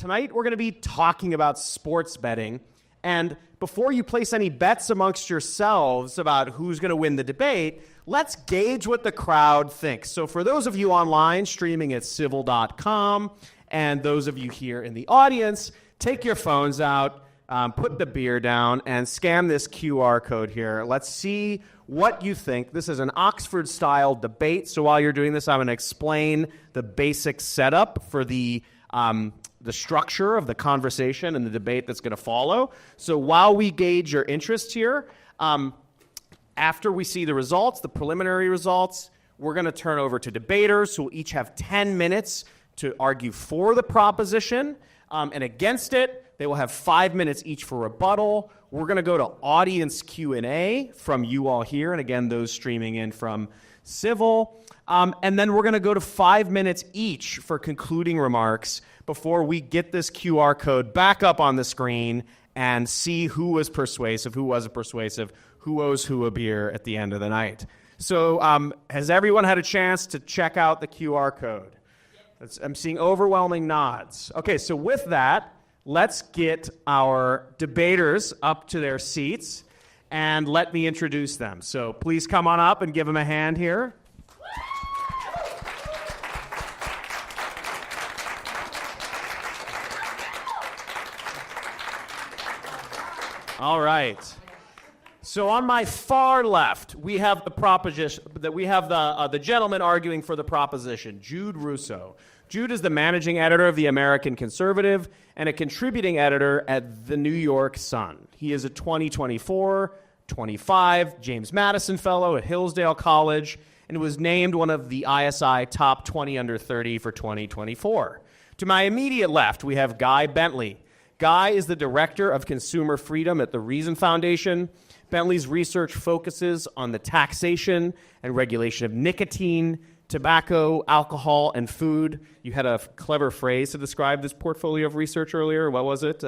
Tonight, we're going to be talking about sports betting. And before you place any bets amongst yourselves about who's going to win the debate, let's gauge what the crowd thinks. So for those of you online streaming at civil.com, and those of you here in the audience, take your phones out, put the beer down, and scan this QR code here. Let's see what you think. This is an Oxford-style debate. So while you're doing this, I'm going to explain the basic setup for the structure of the conversation and the debate that's going to follow. So while we gauge your interest here, after we see the results, the preliminary results, we're going to turn over to debaters who will each have 10 minutes to argue for the proposition and against it. They will have 5 minutes each for rebuttal. We're going to go to audience Q&A from you all here, and again, those streaming in from Civil. And then we're going to go to 5 minutes each for concluding remarks before we get this QR code back up on the screen and see who was persuasive, who wasn't persuasive, who owes who a beer at the end of the night. So has everyone had a chance to check out the QR code? I'm seeing overwhelming nods. Okay, so with that, let's get our debaters up to their seats and let me introduce them. So please come on up and give them a hand here. All right. So on my far left, we have the proposition that we have the gentleman arguing for the proposition, Jude Russo. Jude is the managing editor of the American Conservative and a contributing editor at the New York Sun. He is a 2024-25 James Madison Fellow at Hillsdale College and was named one of the ISI Top 20 Under 30 for 2024. To my immediate left, we have Guy Bentley. Guy is the Director of Consumer Freedom at the Reason Foundation. Bentley's research focuses on the taxation and regulation of nicotine, tobacco, alcohol, and food. You had a clever phrase to describe this portfolio of research earlier. What was it?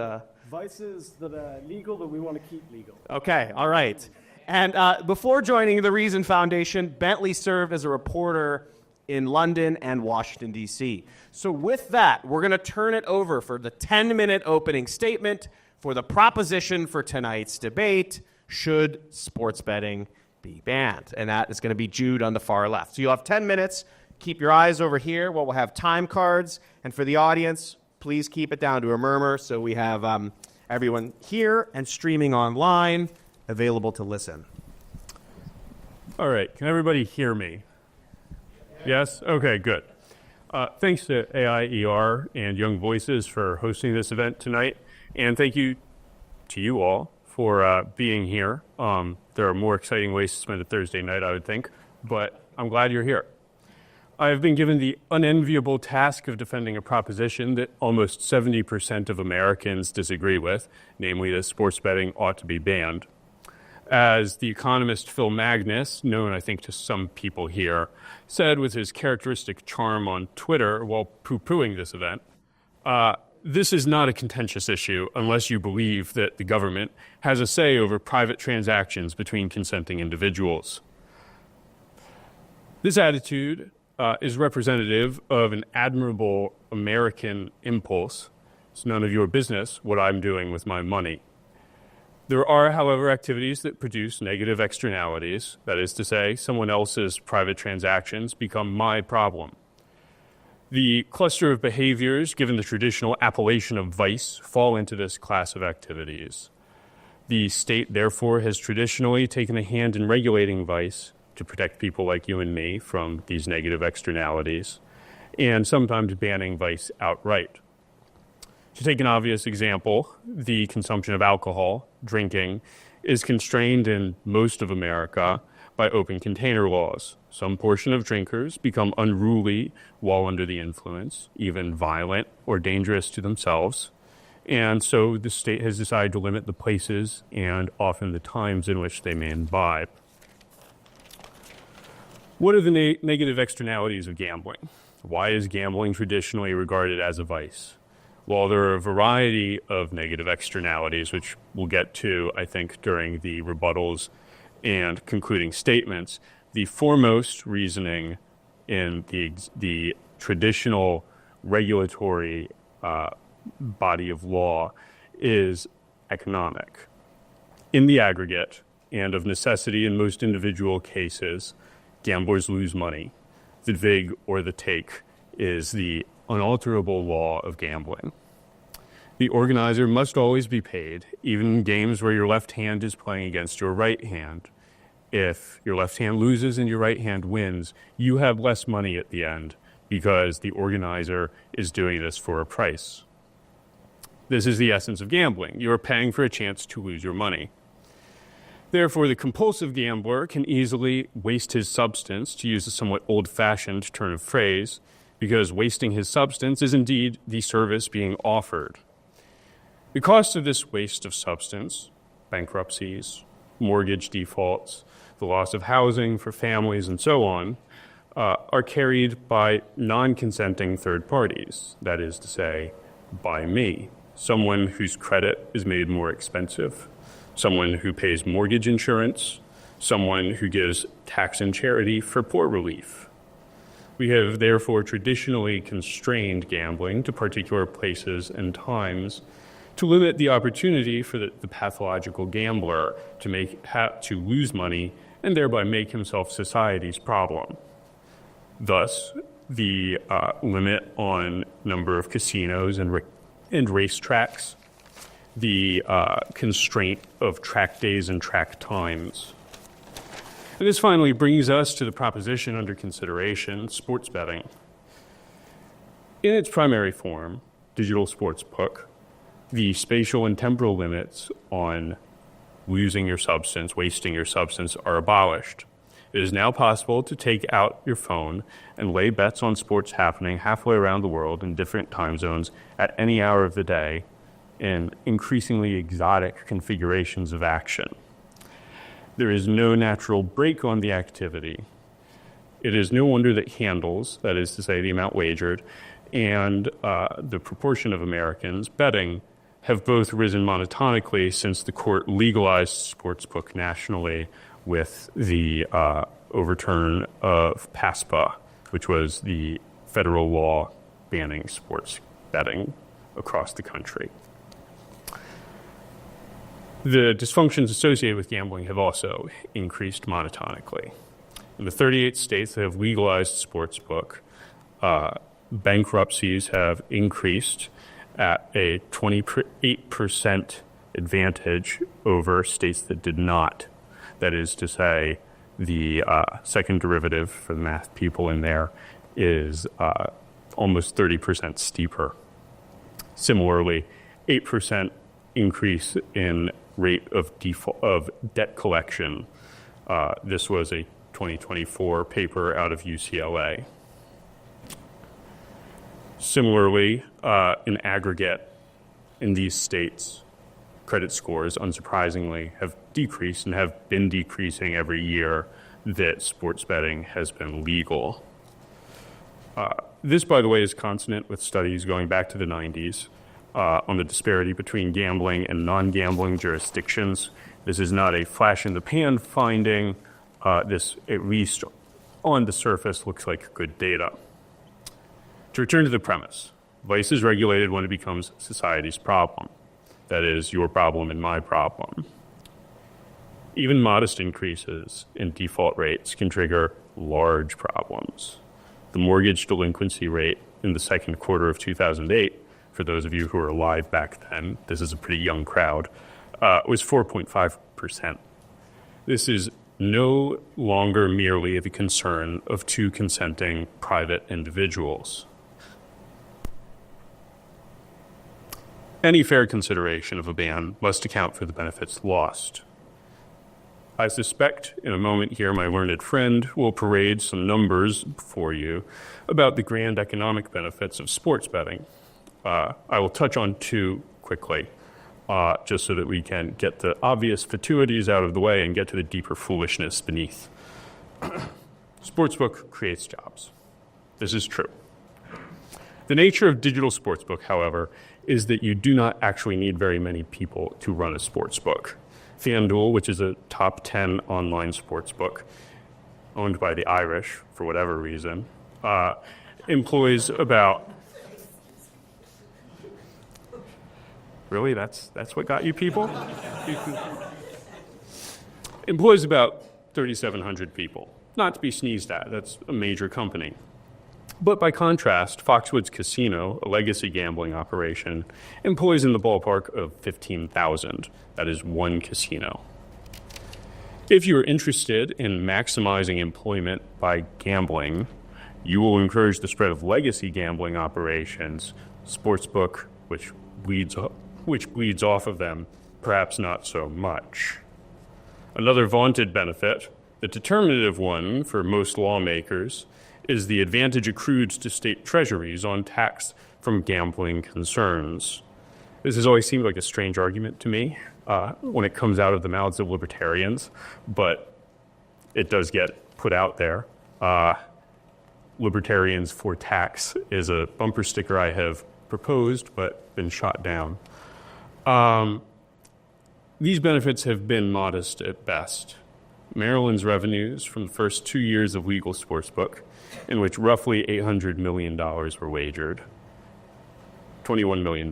Vices that are legal that we want to keep legal. Okay, all right. And before joining the Reason Foundation, Bentley served as a reporter in London and Washington, D.C. So with that, we're going to turn it over for the 10-minute opening statement for the proposition for tonight's debate: should sports betting be banned? And that is going to be Jude on the far left. So you'll have 10 minutes. Keep your eyes over here where we'll have time cards. And for the audience, please keep it down to a murmur so we have everyone here and streaming online available to listen. All right. Can everybody hear me? Yes? Okay, good. Thanks to AIER and Young Voices for hosting this event tonight. And thank you to you all for being here. There are more exciting ways to spend a Thursday night, I would think, but I'm glad you're here. I have been given the unenviable task of defending a proposition that almost 70% of Americans disagree with, namely that sports betting ought to be banned. As the economist Phil Magnus, known I think to some people here, said with his characteristic charm on Twitter while poo-pooing this event, this is not a contentious issue unless you believe that the government has a say over private transactions between consenting individuals. This attitude is representative of an admirable American impulse. It's none of your business what I'm doing with my money. There are, however, activities that produce negative externalities. That is to say, someone else's private transactions become my problem. The cluster of behaviors, given the traditional appellation of vice, fall into this class of activities. The state, therefore, has traditionally taken a hand in regulating vice to protect people like you and me from these negative externalities, and sometimes banning vice outright. To take an obvious example, the consumption of alcohol, drinking, is constrained in most of America by open container laws. Some portion of drinkers become unruly while under the influence, even violent or dangerous to themselves. And so the state has decided to limit the places and often the times in which they may imbibe. What are the negative externalities of gambling? Why is gambling traditionally regarded as a vice? Well, there are a variety of negative externalities, which we'll get to, I think, during the rebuttals and concluding statements. The foremost reasoning in the traditional regulatory body of law is economic. In the aggregate, and of necessity in most individual cases, gamblers lose money. The vig or the take is the unalterable law of gambling. The organizer must always be paid, even in games where your left hand is playing against your right hand. If your left hand loses and your right hand wins, you have less money at the end because the organizer is doing this for a price. This is the essence of gambling. You are paying for a chance to lose your money. Therefore, the compulsive gambler can easily waste his substance, to use a somewhat old-fashioned turn of phrase, because wasting his substance is indeed the service being offered. The cost of this waste of substance, bankruptcies, mortgage defaults, the loss of housing for families, and so on, are carried by non-consenting third parties, that is to say, by me, someone whose credit is made more expensive, someone who pays mortgage insurance, someone who gives tax and charity for poor relief. We have therefore traditionally constrained gambling to particular places and times to limit the opportunity for the pathological gambler to lose money and thereby make himself society's problem. Thus, the limit on number of casinos and racetracks, the constraint of track days and track times. And this finally brings us to the proposition under consideration, sports betting. In its primary form, digital sportsbook, the spatial and temporal limits on losing your substance, wasting your substance are abolished. It is now possible to take out your phone and lay bets on sports happening halfway around the world in different time zones at any hour of the day in increasingly exotic configurations of action. There is no natural break on the activity. It is no wonder that handles, that is to say the amount wagered, and the proportion of Americans betting have both risen monotonically since the court legalized sportsbook nationally with the overturn of PASPA, which was the federal law banning sports betting across the country. The dysfunctions associated with gambling have also increased monotonically. In the 38 states that have legalized sportsbook, bankruptcies have increased at a 28% advantage over states that did not. That is to say, the second derivative for the math people in there is almost 30% steeper. Similarly, 8% increase in rate of debt collection. This was a 2024 paper out of UCLA. Similarly, in aggregate, in these states, credit scores, unsurprisingly, have decreased and have been decreasing every year that sports betting has been legal. This, by the way, is consonant with studies going back to the 90s on the disparity between gambling and non-gambling jurisdictions. This is not a flash-in-the-pan finding. This, at least on the surface, looks like good data. To return to the premise, vice is regulated when it becomes society's problem. That is, your problem and my problem. Even modest increases in default rates can trigger large problems. The mortgage delinquency rate in the second quarter of 2008, for those of you who were alive back then, this is a pretty young crowd, was 4.5%. This is no longer merely the concern of two consenting private individuals. Any fair consideration of a ban must account for the benefits lost. I suspect in a moment here my learned friend will parade some numbers for you about the grand economic benefits of sports betting. I will touch on two quickly, just so that we can get the obvious fatuities out of the way and get to the deeper foolishness beneath. Sportsbook creates jobs. This is true. The nature of digital sportsbook, however, is that you do not actually need very many people to run a sportsbook. FanDuel, which is a top 10 online sportsbook owned by the Irish for whatever reason, employs about Really? That's what got you people? Employs about 3,700 people. Not to be sneezed at, that's a major company. But by contrast, Foxwoods Casino, a legacy gambling operation, employs in the ballpark of 15,000. That is one casino. If you are interested in maximizing employment by gambling, you will encourage the spread of legacy gambling operations, sportsbook, which bleeds off of them, perhaps not so much. Another vaunted benefit, the determinative one for most lawmakers, is the advantage accrued to state treasuries on tax from gambling concerns. This has always seemed like a strange argument to me when it comes out of the mouths of libertarians, but it does get put out there. Libertarians for tax is a bumper sticker I have proposed but been shot down. These benefits have been modest at best. Maryland's revenues from the first 2 years of legal sportsbook, in which roughly $800 million were wagered, $21 million.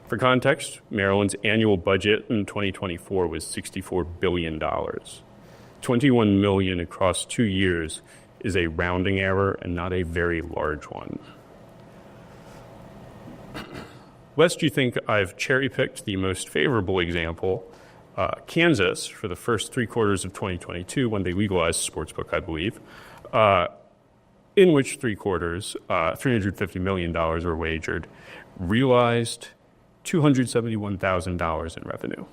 For context, Maryland's annual budget in 2024 was $64 billion. $21 million across 2 years is a rounding error and not a very large one. Lest you think I've cherry-picked the most favorable example, Kansas, for the first 3 quarters of 2022, when they legalized sportsbook, I believe, in which 3 quarters, $350 million were wagered, realized $271,000 in revenue.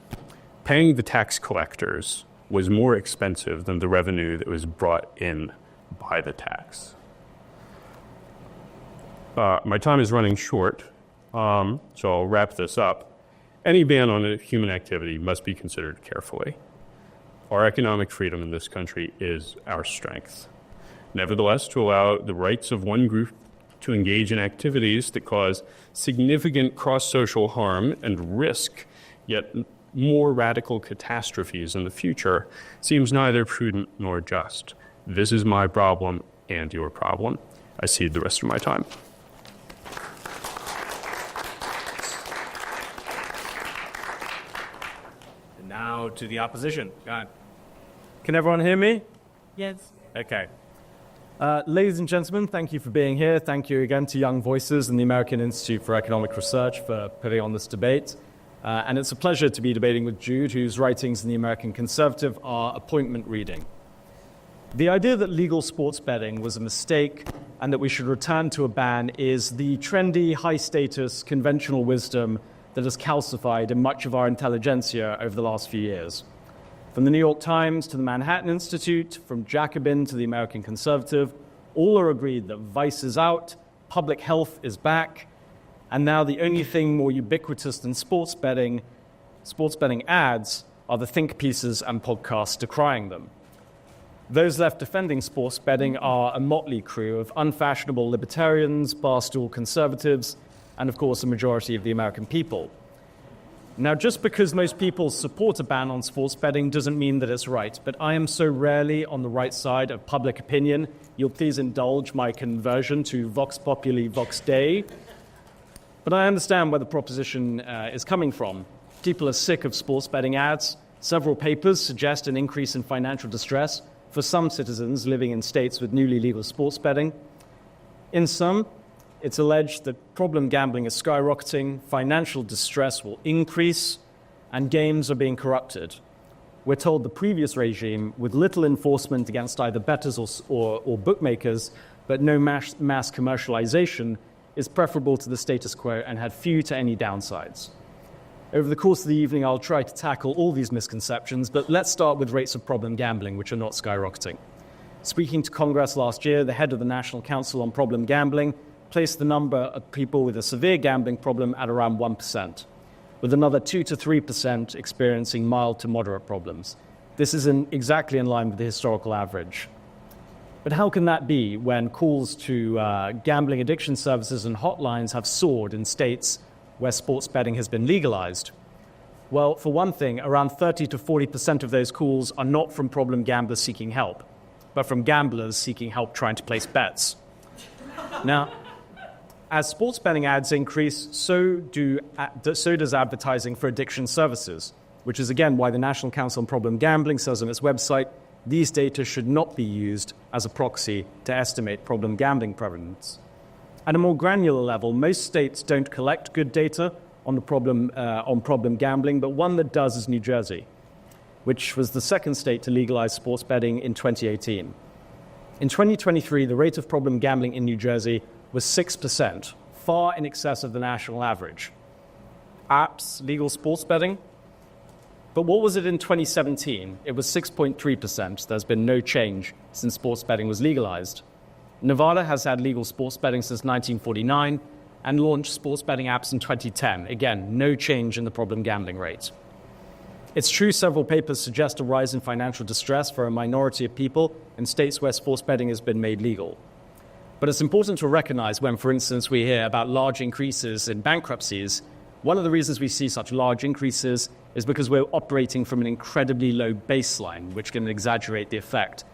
Paying the tax collectors was more expensive than the revenue that was brought in by the tax. My time is running short, so I'll wrap this up. Any ban on a human activity must be considered carefully. Our economic freedom in this country is our strength. Nevertheless, to allow the rights of one group to engage in activities that cause significant cross-social harm and risk yet more radical catastrophes in the future seems neither prudent nor just. This is my problem and your problem. I cede the rest of my time. And now to the opposition. Go on. Can everyone hear me? Yes. Okay. Ladies and gentlemen, thank you for being here. Thank you again to Young Voices and the American Institute for Economic Research for putting on this debate. And it's a pleasure to be debating with Jude, whose writings in the American Conservative are appointment reading. The idea that legal sports betting was a mistake and that we should return to a ban is the trendy, high-status, conventional wisdom that has calcified in much of our intelligentsia over the last few years. From the New York Times to the Manhattan Institute, from Jacobin to the American Conservative, all are agreed that vice is out, public health is back, and now the only thing more ubiquitous than sports betting ads are the think pieces and podcasts decrying them. Those left defending sports betting are a motley crew of unfashionable libertarians, barstool conservatives, and of course a majority of the American people. Now, just because most people support a ban on sports betting doesn't mean that it's right, but I am so rarely on the right side of public opinion, you'll please indulge my conversion to Vox Populi, Vox Dei. But I understand where the proposition is coming from. People are sick of sports betting ads. Several papers suggest an increase in financial distress for some citizens living in states with newly legal sports betting. In some, it's alleged that problem gambling is skyrocketing, financial distress will increase, and games are being corrupted. We're told the previous regime, with little enforcement against either bettors or bookmakers, but no mass commercialization, is preferable to the status quo and had few to any downsides. Over the course of the evening, I'll try to tackle all these misconceptions, but let's start with rates of problem gambling, which are not skyrocketing. Speaking to Congress last year, the head of the National Council on Problem Gambling placed the number of people with a severe gambling problem at around 1%, with another 2 to 3% experiencing mild to moderate problems. This is exactly in line with the historical average. But how can that be when calls to gambling addiction services and hotlines have soared in states where sports betting has been legalized? Well, for one thing, around 30 to 40% of those calls are not from problem gamblers seeking help, but from gamblers seeking help trying to place bets. Now, As sports betting ads increase, so does advertising for addiction services, which is again why the National Council on Problem Gambling says on its website, these data should not be used as a proxy to estimate problem gambling prevalence. At a more granular level, most states don't collect good data on problem gambling, but one that does is New Jersey, which was the second state to legalize sports betting in 2018. In 2023, the rate of problem gambling in New Jersey was 6%, far in excess of the national average. Apps, legal sports betting? But what was it in 2017? It was 6.3%. There's been no change since sports betting was legalized. Nevada has had legal sports betting since 1949 and launched sports betting apps in 2010. Again, no change in the problem gambling rate. It's true several papers suggest a rise in financial distress for a minority of people in states where sports betting has been made legal. But it's important to recognize when, for instance, we hear about large increases in bankruptcies, one of the reasons we see such large increases is because we're operating from an incredibly low baseline, which can exaggerate the effect.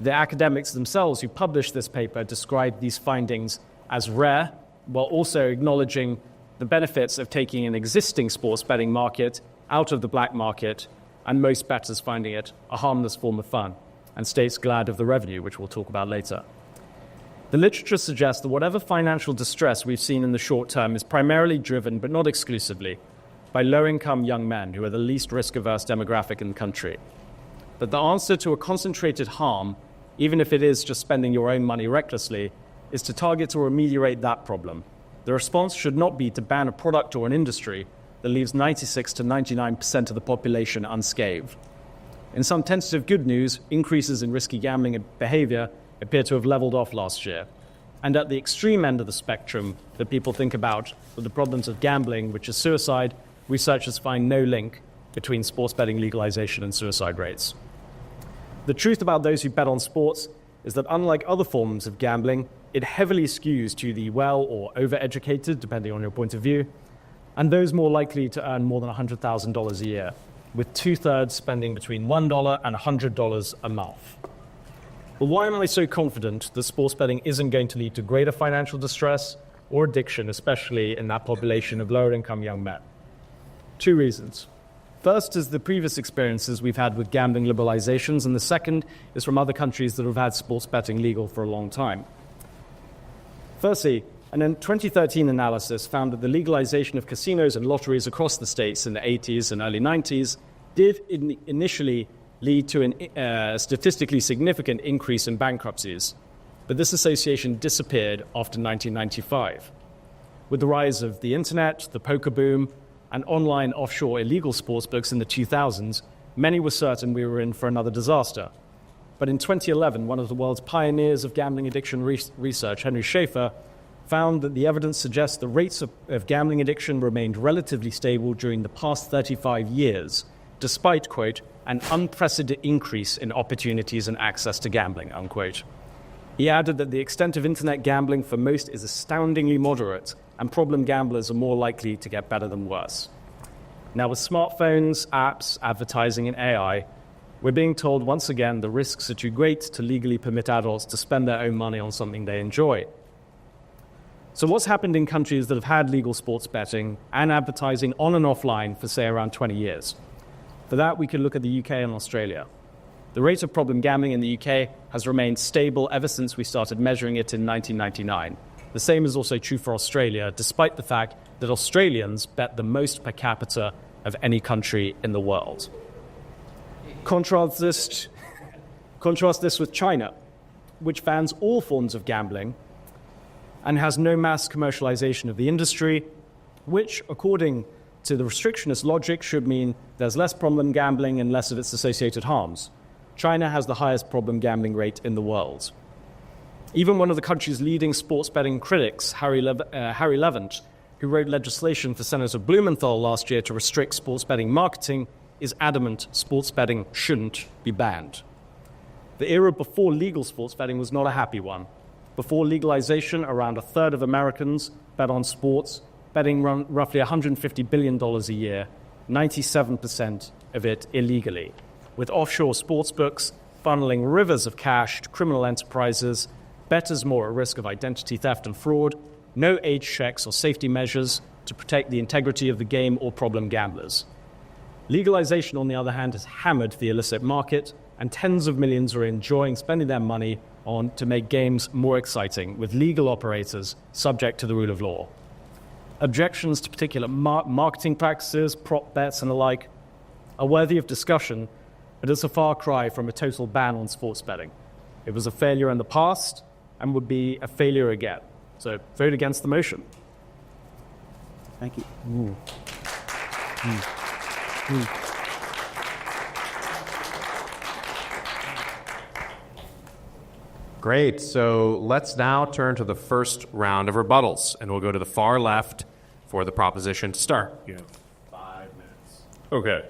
The academics themselves who published this paper described these findings as rare, while also acknowledging the benefits of taking an existing sports betting market out of the black market, and most bettors finding it a harmless form of fun, and states glad of the revenue, which we'll talk about later. The literature suggests that whatever financial distress we've seen in the short term is primarily driven, but not exclusively, by low-income young men who are the least risk-averse demographic in the country. But the answer to a concentrated harm, even if it is just spending your own money recklessly, is to target or ameliorate that problem. The response should not be to ban a product or an industry that leaves 96 to 99% of the population unscathed. In some tentative good news, increases in risky gambling behavior appear to have leveled off last year. And at the extreme end of the spectrum that people think about with the problems of gambling, which is suicide, researchers find no link between sports betting legalization and suicide rates. The truth about those who bet on sports is that unlike other forms of gambling, it heavily skews to the well or overeducated, depending on your point of view, and those more likely to earn more than $100,000 a year, with 2/3 spending between $1 and $100 a month. But why am I so confident that sports betting isn't going to lead to greater financial distress or addiction, especially in that population of lower-income young men? Two reasons. First is the previous experiences we've had with gambling liberalizations, and the second is from other countries that have had sports betting legal for a long time. Firstly, an 2013 analysis found that the legalization of casinos and lotteries across the states in the 80s and early 90s did initially lead to a statistically significant increase in bankruptcies, but this association disappeared after 1995. With the rise of the internet, the poker boom, and online offshore illegal sportsbooks in the 2000s, many were certain we were in for another disaster. But in 2011, one of the world's pioneers of gambling addiction research, Henry Schaefer, found that the evidence suggests the rates of gambling addiction remained relatively stable during the past 35 years, despite, quote, an unprecedented increase in opportunities and access to gambling, unquote. He added that the extent of internet gambling for most is astoundingly moderate, and problem gamblers are more likely to get better than worse. Now, with smartphones, apps, advertising, and AI, we're being told once again the risks are too great to legally permit adults to spend their own money on something they enjoy. So what's happened in countries that have had legal sports betting and advertising on and offline for, say, around 20 years? For that, we can look at the UK and Australia. The rate of problem gambling in the UK has remained stable ever since we started measuring it in 1999. The same is also true for Australia, despite the fact that Australians bet the most per capita of any country in the world. Contrast this with China, which bans all forms of gambling and has no mass commercialization of the industry, which, according to the restrictionist logic, should mean there's less problem gambling and less of its associated harms. China has the highest problem gambling rate in the world. Even one of the country's leading sports betting critics, Harry Levant, who wrote legislation for Senator Blumenthal last year to restrict sports betting marketing, is adamant sports betting shouldn't be banned. The era before legal sports betting was not a happy one. Before legalization, around a third of Americans bet on sports, betting roughly $150 billion a year, 97% of it illegally, with offshore sportsbooks funneling rivers of cash to criminal enterprises, bettors more at risk of identity theft and fraud, no age checks or safety measures to protect the integrity of the game or problem gamblers. Legalization, on the other hand, has hammered the illicit market, and tens of millions are enjoying spending their money on to make games more exciting, with legal operators subject to the rule of law. Objections to particular marketing practices, prop bets, and the like are worthy of discussion, but it's a far cry from a total ban on sports betting. It was a failure in the past and would be a failure again. So vote against the motion. Thank you. Great. So let's now turn to the first round of rebuttals, and we'll go to the far left for the proposition to start. You have 5 minutes. Okay.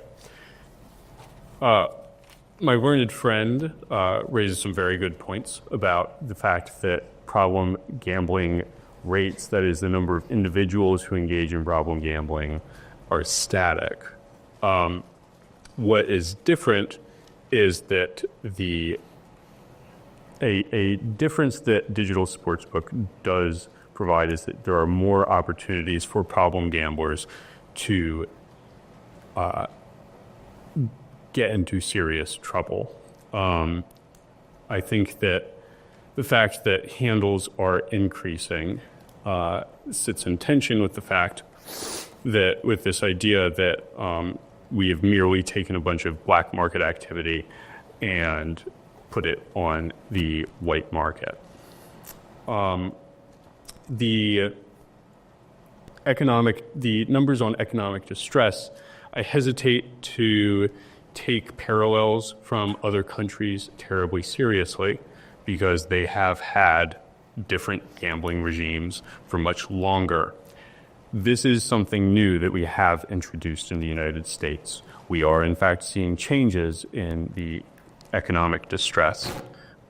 My learned friend raises some very good points about the fact that problem gambling rates, that is the number of individuals who engage in problem gambling, are static. What is different is that a difference that digital sportsbook does provide is that there are more opportunities for problem gamblers to get into serious trouble. I think that the fact that handles are increasing sits in tension with the fact that with this idea that we have merely taken a bunch of black market activity and put it on the white market. The numbers on economic distress, I hesitate to take parallels from other countries terribly seriously because they have had different gambling regimes for much longer. This is something new that we have introduced in the United States. We are, in fact, seeing changes in the economic distress.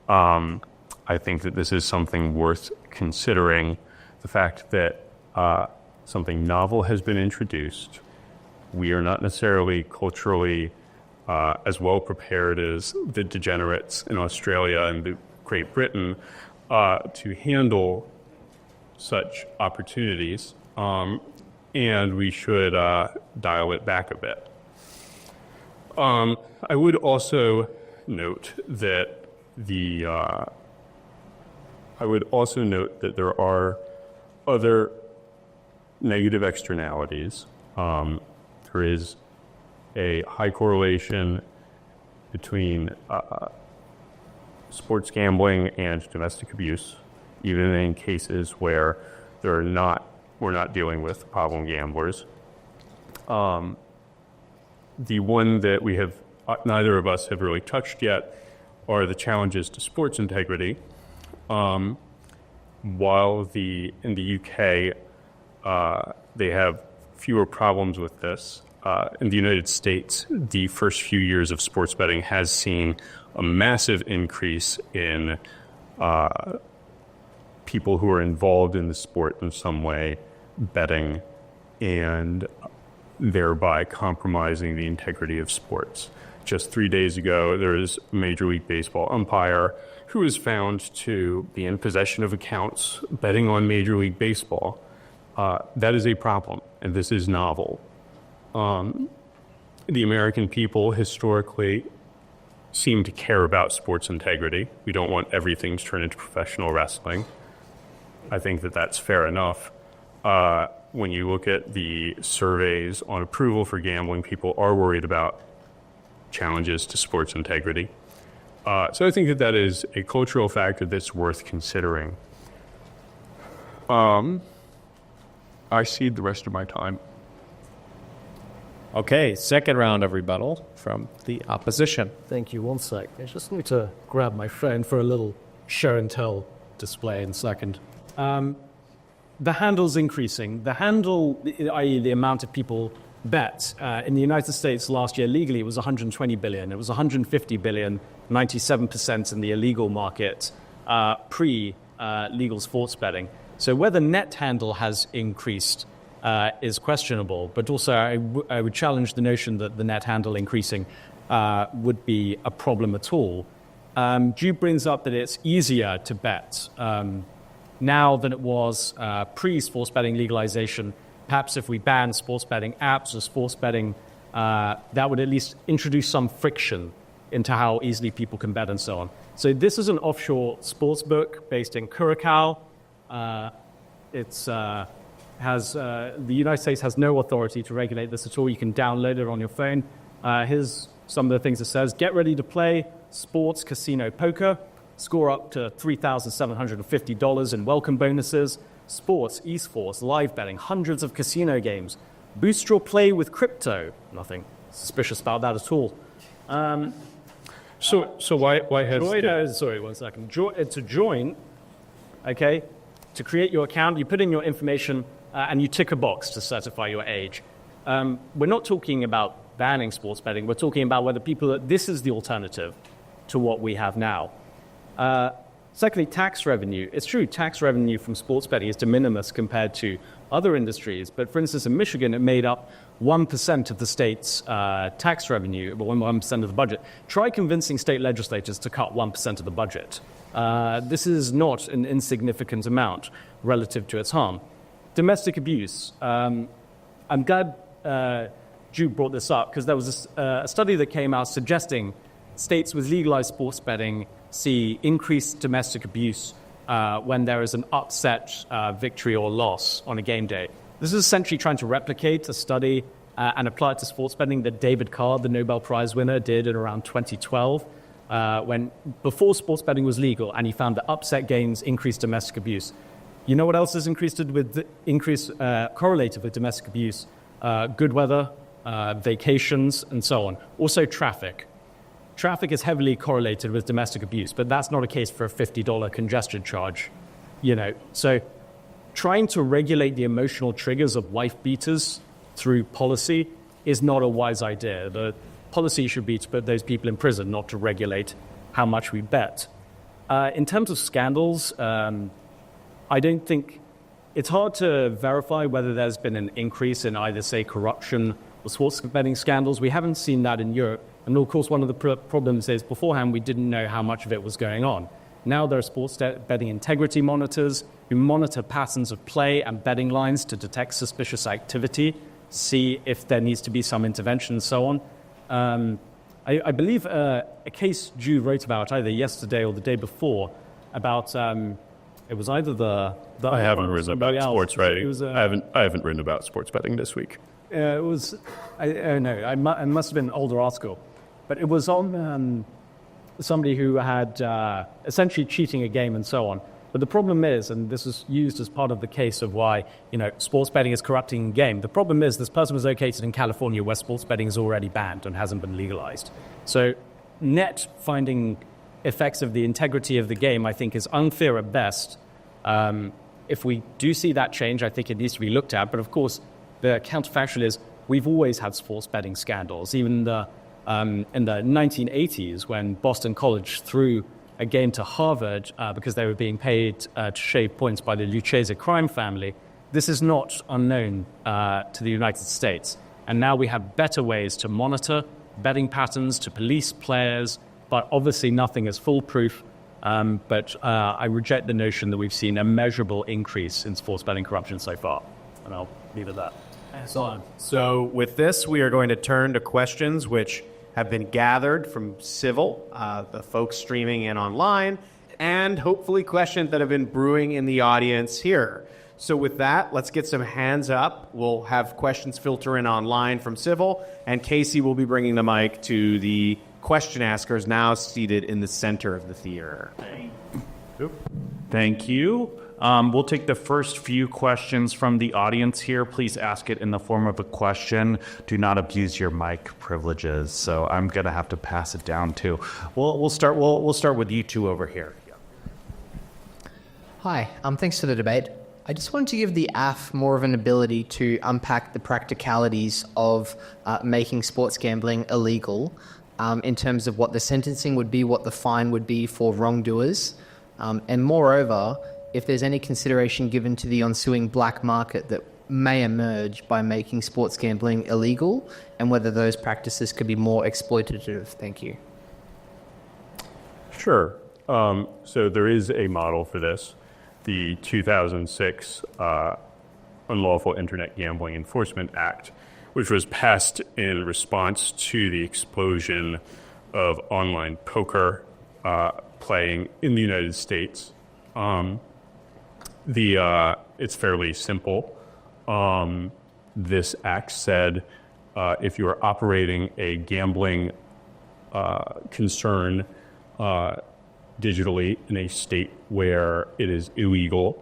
I think that this is something worth considering. The fact that something novel has been introduced. We are not necessarily culturally as well prepared as the degenerates in Australia and Great Britain to handle such opportunities, and we should dial it back a bit. I would also note that there are other negative externalities. There is a high correlation between sports gambling and domestic abuse, even in cases where we're not dealing with problem gamblers. The one that we have neither of us have really touched yet are the challenges to sports integrity. While in the UK they have fewer problems with this, in the United States, the first few years of sports betting has seen a massive increase in people who are involved in the sport in some way betting and thereby compromising the integrity of sports. Just 3 days ago, there was a Major League Baseball umpire who was found to be in possession of accounts betting on Major League Baseball. That is a problem, and this is novel. The American people historically seem to care about sports integrity. We don't want everything to turn into professional wrestling. I think that that's fair enough. When you look at the surveys on approval for gambling, people are worried about challenges to sports integrity. So I think that is a cultural factor that's worth considering. I cede the rest of my time. Okay, second round of rebuttal from the opposition. Thank you. 1 sec. I just need to grab my phone for a little show and tell display in a second. The handle's increasing. The handle, i.e. the amount of people bet, in the United States last year legally it was 120 billion. It was 150 billion, 97% in the illegal market, pre-legal sports betting. So whether net handle has increased is questionable, but also I would challenge the notion that the net handle increasing would be a problem at all. Jude brings up that it's easier to bet now than it was pre-sports betting legalization. Perhaps if we ban sports betting apps or sports betting, that would at least introduce some friction into how easily people can bet and so on. So this is an offshore sports book based in Curacao. The United States has no authority to regulate this at all. You can download it on your phone. Here's some of the things it says. Get ready to play sports, casino, poker. Score up to $3,750 in welcome bonuses. Sports, esports, live betting, hundreds of casino games. Boost your play with crypto. Nothing suspicious about that at all. So why has Sorry, one second. To join, okay, to create your account, you put in your information and you tick a box to certify your age. We're not talking about banning sports betting. We're talking about whether this is the alternative to what we have now. Secondly, tax revenue. It's true, tax revenue from sports betting is de minimis compared to other industries. But for instance, in Michigan, it made up 1% of the state's tax revenue, 1% of the budget. Try convincing state legislators to cut 1% of the budget. This is not an insignificant amount relative to its harm. Domestic abuse. I'm glad Jude brought this up because there was a study that came out suggesting states with legalized sports betting see increased domestic abuse when there is an upset victory or loss on a game day. This is essentially trying to replicate a study and apply it to sports betting that David Carr, the Nobel Prize winner, did in around 2012, before sports betting was legal, and he found that upset games increased domestic abuse. You know what else is correlated with domestic abuse? Good weather, vacations, and so on. Also traffic. Traffic is heavily correlated with domestic abuse, but that's not a case for a $50 congestion charge. So trying to regulate the emotional triggers of wife beaters through policy is not a wise idea. The policy should be to put those people in prison, not to regulate how much we bet. In terms of scandals, I don't think it's hard to verify whether there's been an increase in either, say, corruption or sports betting scandals. We haven't seen that in Europe. And of course, one of the problems is beforehand, we didn't know how much of it was going on. Now there are sports betting integrity monitors who monitor patterns of play and betting lines to detect suspicious activity, see if there needs to be some intervention and so on. I believe a case Jude wrote about either yesterday or the day before about it was either the I haven't written about sports betting. I haven't written about sports betting this week. It was it must have been an older article, but it was on somebody who had essentially cheating a game and so on. But the problem is, and this is used as part of the case of why sports betting is corrupting the game. The problem is this person was located in California, where sports betting is already banned and hasn't been legalized. So, net finding effects of the integrity of the game, I think, is unclear at best. If we do see that change, I think it needs to be looked at. But of course, the counterfactual is we've always had sports betting scandals. Even in the 1980s, when Boston College threw a game to Harvard because they were being paid to shave points by the Lucchese crime family. This is not unknown to the United States. And now we have better ways to monitor betting patterns, to police players, but obviously nothing is foolproof. But I reject the notion that we've seen a measurable increase in sports betting corruption so far. And I'll leave it at that. Excellent. So with this, we are going to turn to questions which have been gathered from Civil, the folks streaming in online, and hopefully questions that have been brewing in the audience here. So with that, let's get some hands up. We'll have questions filter in online from Civil, and Casey will be bringing the mic to the question askers now seated in the center of the theater. Thank you. We'll take the first few questions from the audience here. Please ask it in the form of a question. Do not abuse your mic privileges. So I'm going to have to pass it down too. We'll start with you two over here. Hi. Thanks for the debate. I just wanted to give the AF more of an ability to unpack the practicalities of making sports gambling illegal in terms of what the sentencing would be, what the fine would be for wrongdoers, and moreover, if there's any consideration given to the ensuing black market that may emerge by making sports gambling illegal, and whether those practices could be more exploitative. Thank you. Sure. So there is a model for this. the 2006 Unlawful Internet Gambling Enforcement Act, which was passed in response to the explosion of online poker playing in the United States. It's fairly simple. This act said if you are operating a gambling concern digitally in a state where it is illegal,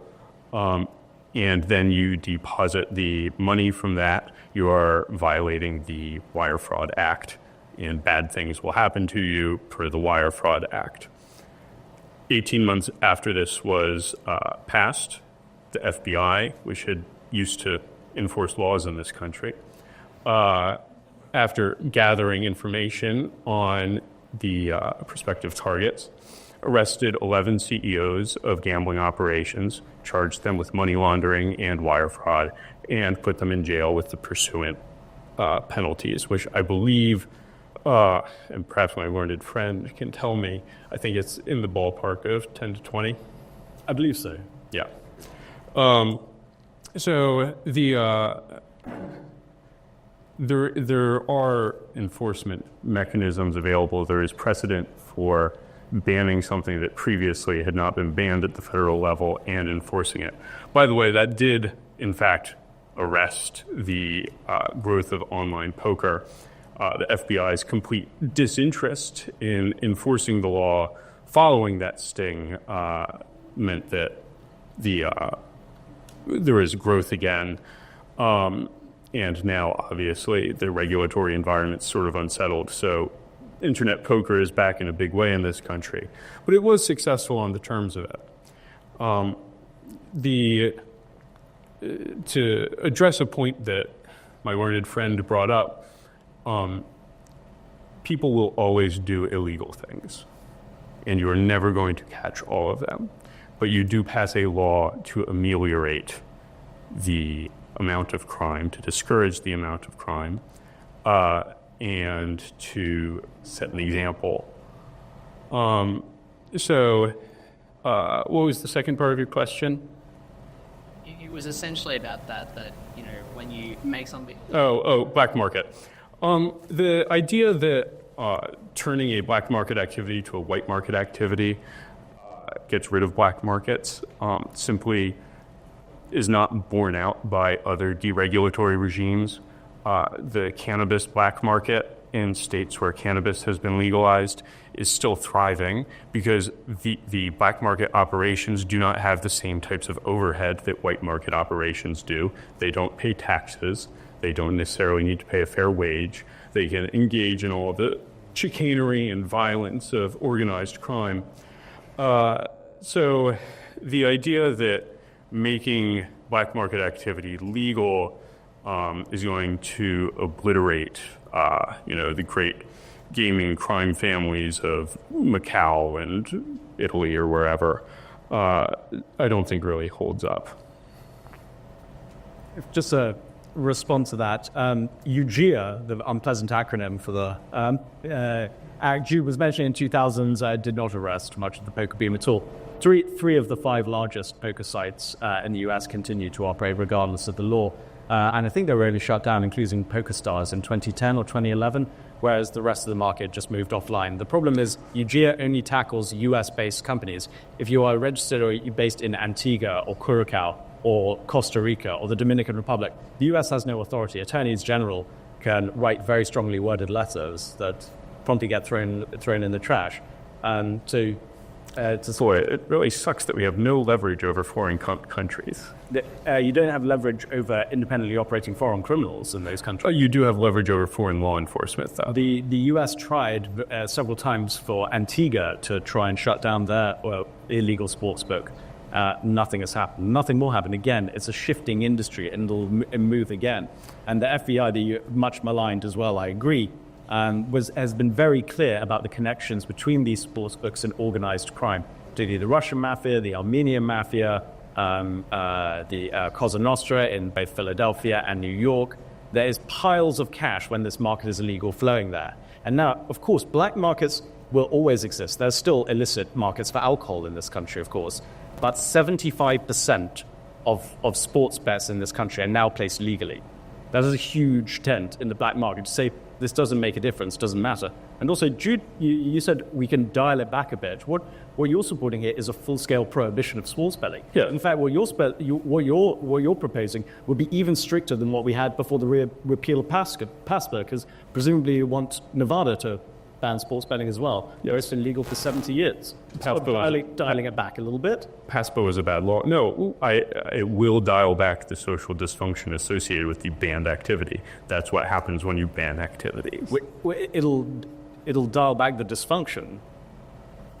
and then you deposit the money from that, you are violating the Wire Fraud Act, and bad things will happen to you per the Wire Fraud Act. 18 months after this was passed, the FBI, which had used to enforce laws in this country, after gathering information on the prospective targets, arrested 11 CEOs of gambling operations, charged them with money laundering and wire fraud, and put them in jail with the pursuant penalties, which I believe, and perhaps my learned friend can tell me, I think it's in the ballpark of 10 to 20. I believe so. Yeah. So there are enforcement mechanisms available. There is precedent for banning something that previously had not been banned at the federal level and enforcing it. By the way, that did, in fact, arrest the growth of online poker. The FBI's complete disinterest in enforcing the law following that sting meant that there is growth again. And now, obviously, the regulatory environment's sort of unsettled. So internet poker is back in a big way in this country. But it was successful on the terms of it. To address a point that my learned friend brought up, people will always do illegal things. And you are never going to catch all of them. But you do pass a law to ameliorate the amount of crime, to discourage the amount of crime, and to set an example. What was the second part of your question? It was essentially about that you know, when you make something... Black market. The idea that turning a black market activity to a white market activity gets rid of black markets simply is not borne out by other deregulatory regimes. The cannabis black market in states where cannabis has been legalized is still thriving because the black market operations do not have the same types of overhead that white market operations do. They don't pay taxes. They don't necessarily need to pay a fair wage. They can engage in all of the chicanery and violence of organized crime. So the idea that making black market activity legal is going to obliterate, the great gaming crime families of Macau and Italy or wherever, I don't think really holds up. Just a response to that, AIER, the unpleasant acronym for the act Jude was mentioning in 2000s, did not arrest much of the poker boom at all. Three of the 5 largest poker sites in the US continue to operate regardless of the law. And I think they were only shut down, including PokerStars, in 2010 or 2011, whereas the rest of the market just moved offline. The problem is AIER only tackles US-based companies. If you are registered or you're based in Antigua or Curacao or Costa Rica or the Dominican Republic, the US has no authority. Attorneys general can write very strongly worded letters that promptly get thrown in the trash. Boy, it really sucks that we have no leverage over foreign countries. You don't have leverage over independently operating foreign criminals in those countries. You do have leverage over foreign law enforcement, though. The U.S. tried several times for Antigua to try and shut down their illegal sportsbook. Nothing has happened. Nothing will happen. Again, it's a shifting industry, and it'll move again. And the FBI, the much maligned as well, I agree, has been very clear about the connections between these sportsbooks and organized crime, particularly the Russian mafia, the Armenian mafia, the Cosa Nostra in both Philadelphia and New York. There is piles of cash when this market is illegal flowing there. And now, of course, black markets will always exist. There's still illicit markets for alcohol in this country, of course. about 75% of sports bets in this country are now placed legally. That is a huge dent in the black market. To say this doesn't make a difference doesn't matter. And also, Jude, you said we can dial it back a bit. What you're supporting here is a full-scale prohibition of sports betting. Yeah. In fact, what you're proposing would be even stricter than what we had before the repeal of PASPA, because presumably you want Nevada to ban sports betting as well. Yeah. Where it's been legal for 70 years. So dialing it back a little bit. PASPA was a bad law. No, it will dial back the social dysfunction associated with the banned activity. That's what happens when you ban activity. It'll dial back the dysfunction.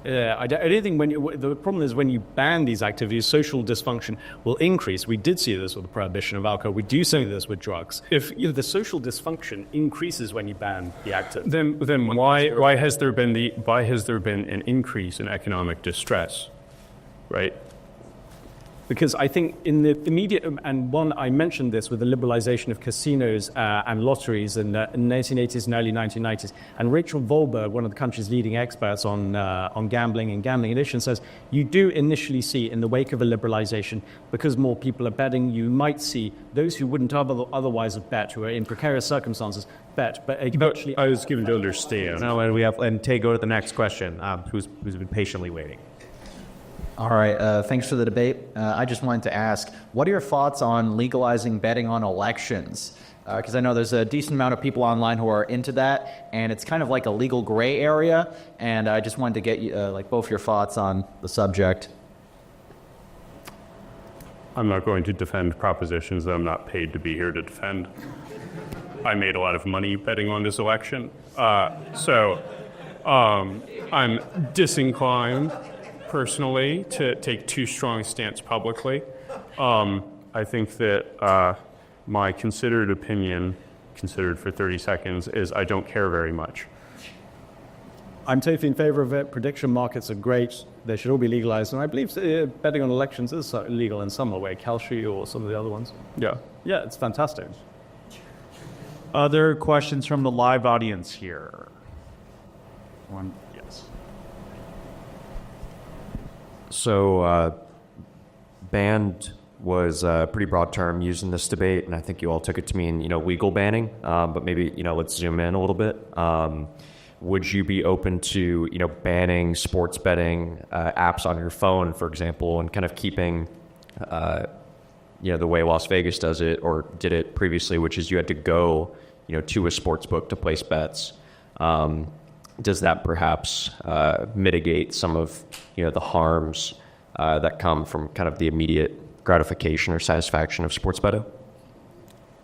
I don't think the problem is when you ban these activities, social dysfunction will increase. We did see this with the prohibition of alcohol. We do see this with drugs. If the social dysfunction increases when you ban the activity, then why has there been an increase in economic distress, right? Because I think in the immediate, and I mentioned this with the liberalization of casinos and lotteries in the 1980s and early 1990s. And Rachel Volberg, one of the country's leading experts on gambling and gambling addiction, says you do initially see in the wake of a liberalization, because more people are betting, you might see those who wouldn't otherwise have bet, who are in precarious circumstances, bet. But eventually, I was given to understand. No, and Tay, go to the next question. Who's been patiently waiting? All right, thanks for the debate. I just wanted to ask, what are your thoughts on legalizing betting on elections? Because I know there's a decent amount of people online who are into that, and it's kind of like a legal gray area, and I just wanted to get both your thoughts on the subject. I'm not going to defend propositions that I'm not paid to be here to defend. I made a lot of money betting on this election, so I'm disinclined personally to take too strong a stance publicly. I think that my considered opinion, considered for 30 seconds, is I don't care very much. I'm totally in favor of it. Prediction markets are great. They should all be legalized. And I believe betting on elections is legal in some way, Kalshi or some of the other ones. Yeah. Yeah, it's fantastic. Other questions from the live audience here? One, yes. So, banned was a pretty broad term used in this debate, and I think you all took it to mean, legal banning. But maybe, let's zoom in a little bit. Would you be open to, banning sports betting apps on your phone, for example, and kind of keeping, the way Las Vegas does it or did it previously, which is you had to go, to a sports book to place bets? Does that perhaps mitigate some of the harms that come from kind of the immediate gratification or satisfaction of sports betting?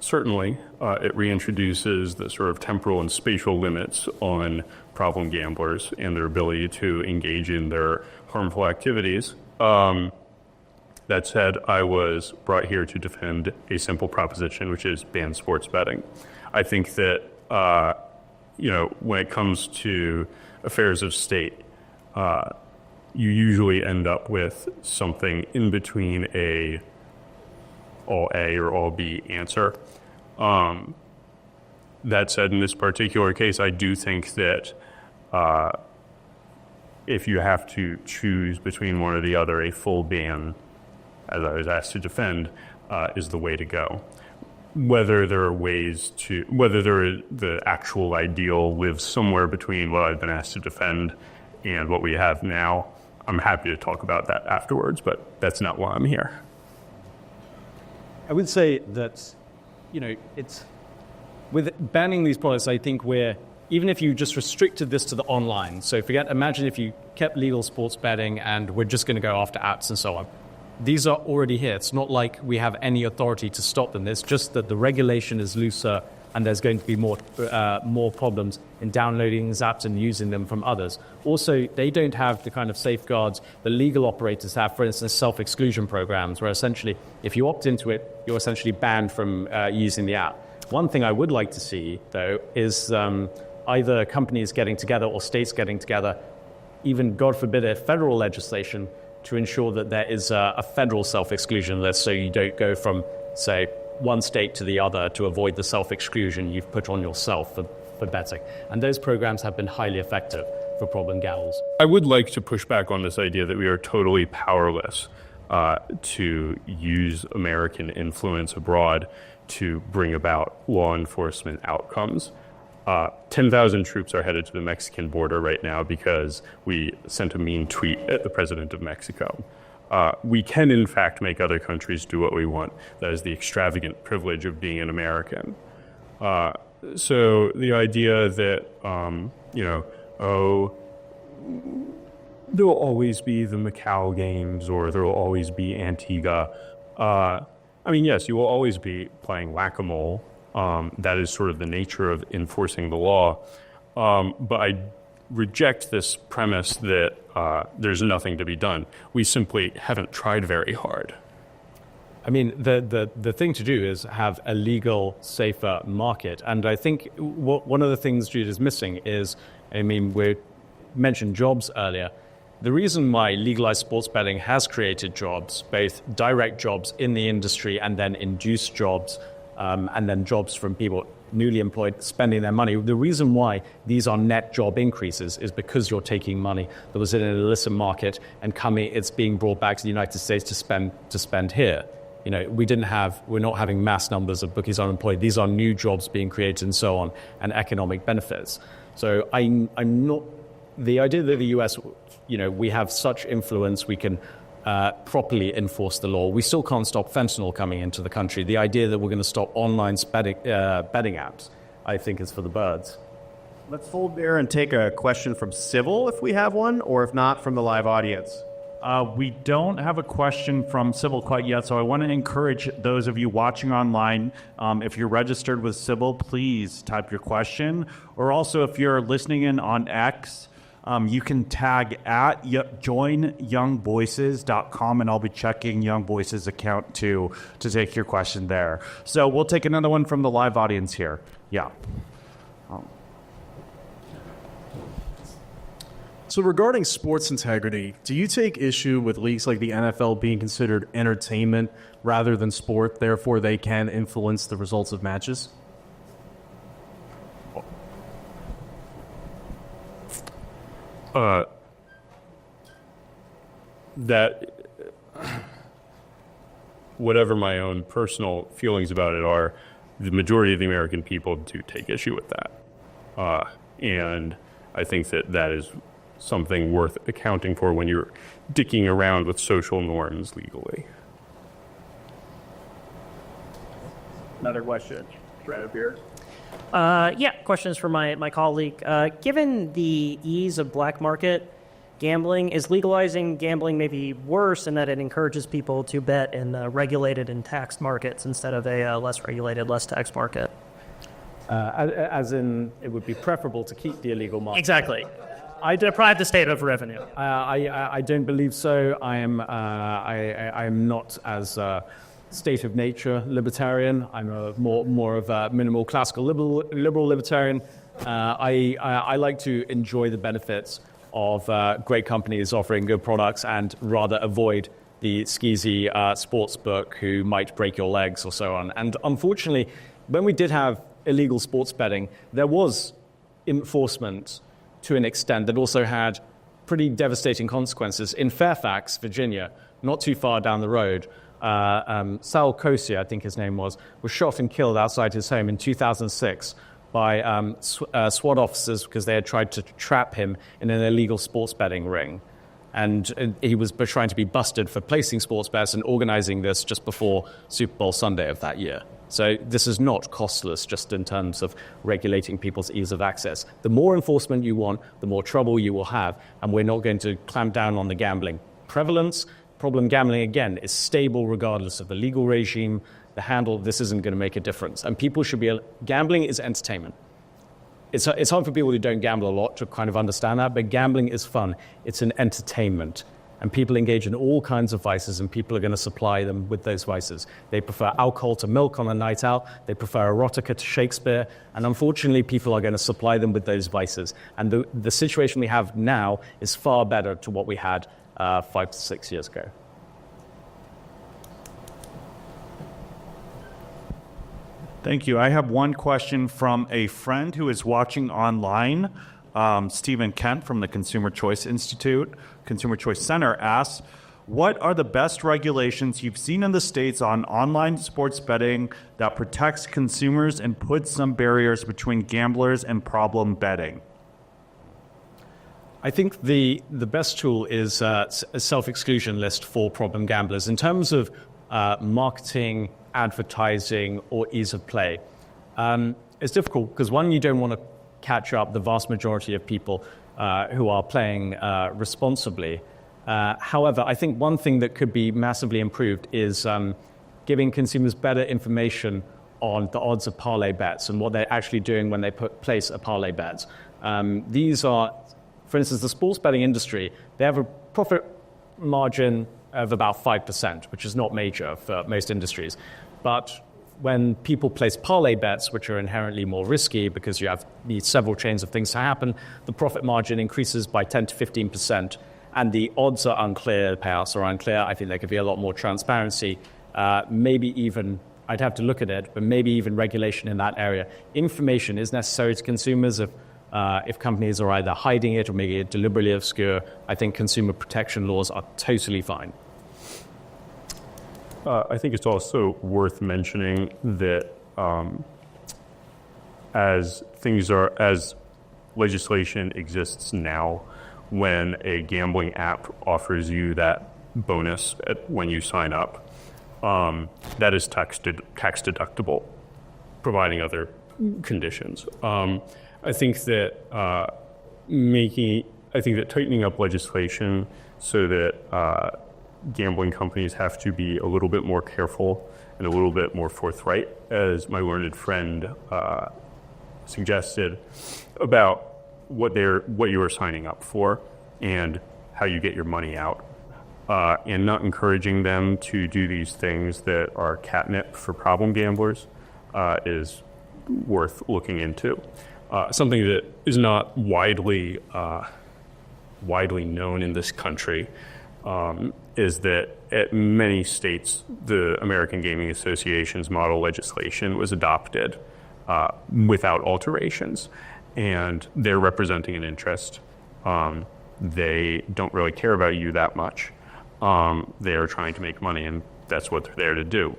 Certainly, it reintroduces the sort of temporal and spatial limits on problem gamblers and their ability to engage in their harmful activities. That said, I was brought here to defend a simple proposition, which is ban sports betting. I think that when it comes to affairs of state, you usually end up with something in between all A or all B answer. That said, in this particular case, I do think that if you have to choose between one or the other, a full ban, as I was asked to defend, is the way to go. Whether the actual ideal lives somewhere between what I've been asked to defend and what we have now, I'm happy to talk about that afterwards, but that's not why I'm here. I would say that, it's with banning these products, I think even if you just restricted this to the online, so imagine if you kept legal sports betting and we're just going to go after apps and so on. These are already here. It's not like we have any authority to stop them. It's just that the regulation is looser and there's going to be more problems in downloading these apps and using them from others. Also, they don't have the kind of safeguards the legal operators have, for instance, self-exclusion programs, where essentially, if you opt into it, you're essentially banned from using the app. One thing I would like to see, though, is either companies getting together or states getting together, even, God forbid, a federal legislation to ensure that there is a federal self-exclusion list, so you don't go from, say, one state to the other to avoid the self-exclusion you've put on yourself for betting. And those programs have been highly effective. problem gals. I would like to push back on this idea that we are totally powerless to use American influence abroad to bring about law enforcement outcomes. 10,000 troops are headed to the Mexican border right now because we sent a mean tweet at the president of Mexico. We can, in fact, make other countries do what we want. That is the extravagant privilege of being an American. So the idea that, there will always be the Macau Games or there will always be Antigua. Yes, you will always be playing whack-a-mole. That is sort of the nature of enforcing the law. But I reject this premise that there's nothing to be done. We simply haven't tried very hard. I mean, the thing to do is have a legal, safer market. And I think one of the things Jude is missing is, we mentioned jobs earlier. The reason why legalized sports betting has created jobs, both direct jobs in the industry and then induced jobs, and then jobs from people newly employed spending their money. The reason why these are net job increases is because you're taking money that was in an illicit market and it's being brought back to the United States to spend here. We're not having mass numbers of bookies unemployed. These are new jobs being created and so on, and economic benefits. So I'm not, the idea that the US, we have such influence, we can properly enforce the law. We still can't stop fentanyl coming into the country. The idea that we're going to stop online betting apps, I think, is for the birds. Let's hold there and take a question from Civil if we have one, or if not, from the live audience. We don't have a question from Civil quite yet, so I want to encourage those of you watching online, if you're registered with Civil, please type your question. Or also, if you're listening in on X, you can tag at joinyoungvoices.com, and I'll be checking Young Voices account to take your question there. So we'll take another one from the live audience here. Yeah. So regarding sports integrity, do you take issue with leagues like the NFL being considered entertainment rather than sport, therefore they can influence the results of matches? Whatever my own personal feelings about it are, the majority of the American people do take issue with that. And I think that is something worth accounting for when you're dicking around with social norms legally. Another question right up here. Questions for my colleague. Given the ease of black market gambling, is legalizing gambling maybe worse in that it encourages people to bet in regulated and taxed markets instead of a less regulated, less taxed market? As in, it would be preferable to keep the illegal market. Exactly. I deprive the state of revenue. I don't believe so. I am not as state of nature libertarian. I'm more of a minimal classical liberal libertarian. I like to enjoy the benefits of great companies offering good products and rather avoid the skeezy sports book who might break your legs or so on. And unfortunately, when we did have illegal sports betting, there was enforcement to an extent that also had pretty devastating consequences. In Fairfax, Virginia, not too far down the road, Sal Kosi, I think his name was shot and killed outside his home in 2006 by SWAT officers because they had tried to trap him in an illegal sports betting ring. And he was trying to be busted for placing sports bets and organizing this just before Super Bowl Sunday of that year. So this is not costless just in terms of regulating people's ease of access. The more enforcement you want, the more trouble you will have, and we're not going to clamp down on the gambling. Prevalence, problem gambling, again, is stable regardless of the legal regime, the handle. This isn't going to make a difference. And people should be... Gambling is entertainment. It's hard for people who don't gamble a lot to kind of understand that, but gambling is fun. It's an entertainment. And people engage in all kinds of vices, and people are going to supply them with those vices. They prefer alcohol to milk on a night out. They prefer erotica to Shakespeare. And unfortunately, people are going to supply them with those vices. And the situation we have now is far better to what we had 5 to 6 years ago. Thank you. I have one question from a friend who is watching online. Stephen Kent from the Consumer Choice Institute, Consumer Choice Center asks, what are the best regulations you've seen in the States on online sports betting that protects consumers and puts some barriers between gamblers and problem betting? I think the best tool is a self-exclusion list for problem gamblers. In terms of marketing, advertising, or ease of play, it's difficult because, one, you don't want to catch up the vast majority of people who are playing responsibly. However, I think one thing that could be massively improved is giving consumers better information on the odds of parlay bets and what they're actually doing when they place a parlay bet. These are, for instance, the sports betting industry, they have a profit margin of about 5%, which is not major for most industries. But when people place parlay bets, which are inherently more risky because you need several chains of things to happen, the profit margin increases by 10 to 15%. And the odds are unclear, the payouts are unclear. I think there could be a lot more transparency, maybe even, I'd have to look at it, but maybe even regulation in that area. Information is necessary to consumers if companies are either hiding it or making it deliberately obscure. I think consumer protection laws are totally fine. I think it's also worth mentioning that as legislation exists now, when a gambling app offers you that bonus when you sign up, that is tax deductible, providing other conditions. I think that tightening up legislation so that gambling companies have to be a little bit more careful and a little bit more forthright, as my learned friend suggested, about what you are signing up for and how you get your money out, and not encouraging them to do these things that are catnip for problem gamblers is worth looking into. Something that is not widely known in this country is that at many states, the American Gaming Association's model legislation was adopted without alterations, and they're representing an interest. They don't really care about you that much. They are trying to make money, and that's what they're there to do.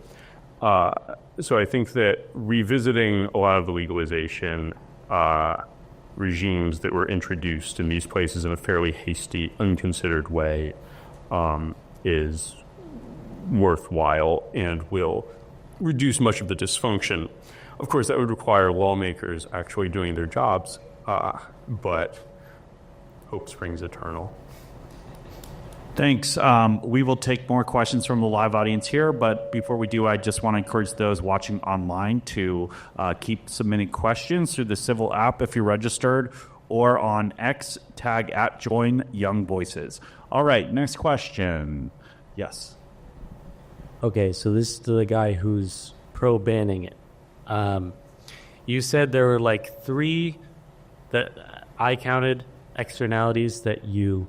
So I think that revisiting a lot of the legalization regimes that were introduced in these places in a fairly hasty, unconsidered way is worthwhile and will reduce much of the dysfunction. Of course, that would require lawmakers actually doing their jobs, but hope springs eternal. Thanks. We will take more questions from the live audience here, but before we do, I just want to encourage those watching online to keep submitting questions through the Civil app if you're registered, or on X, tag @JoinYoungVoices. All right, next question. Yes. Okay, so this is the guy who's pro-banning it. You said there were like 3 that I counted externalities that you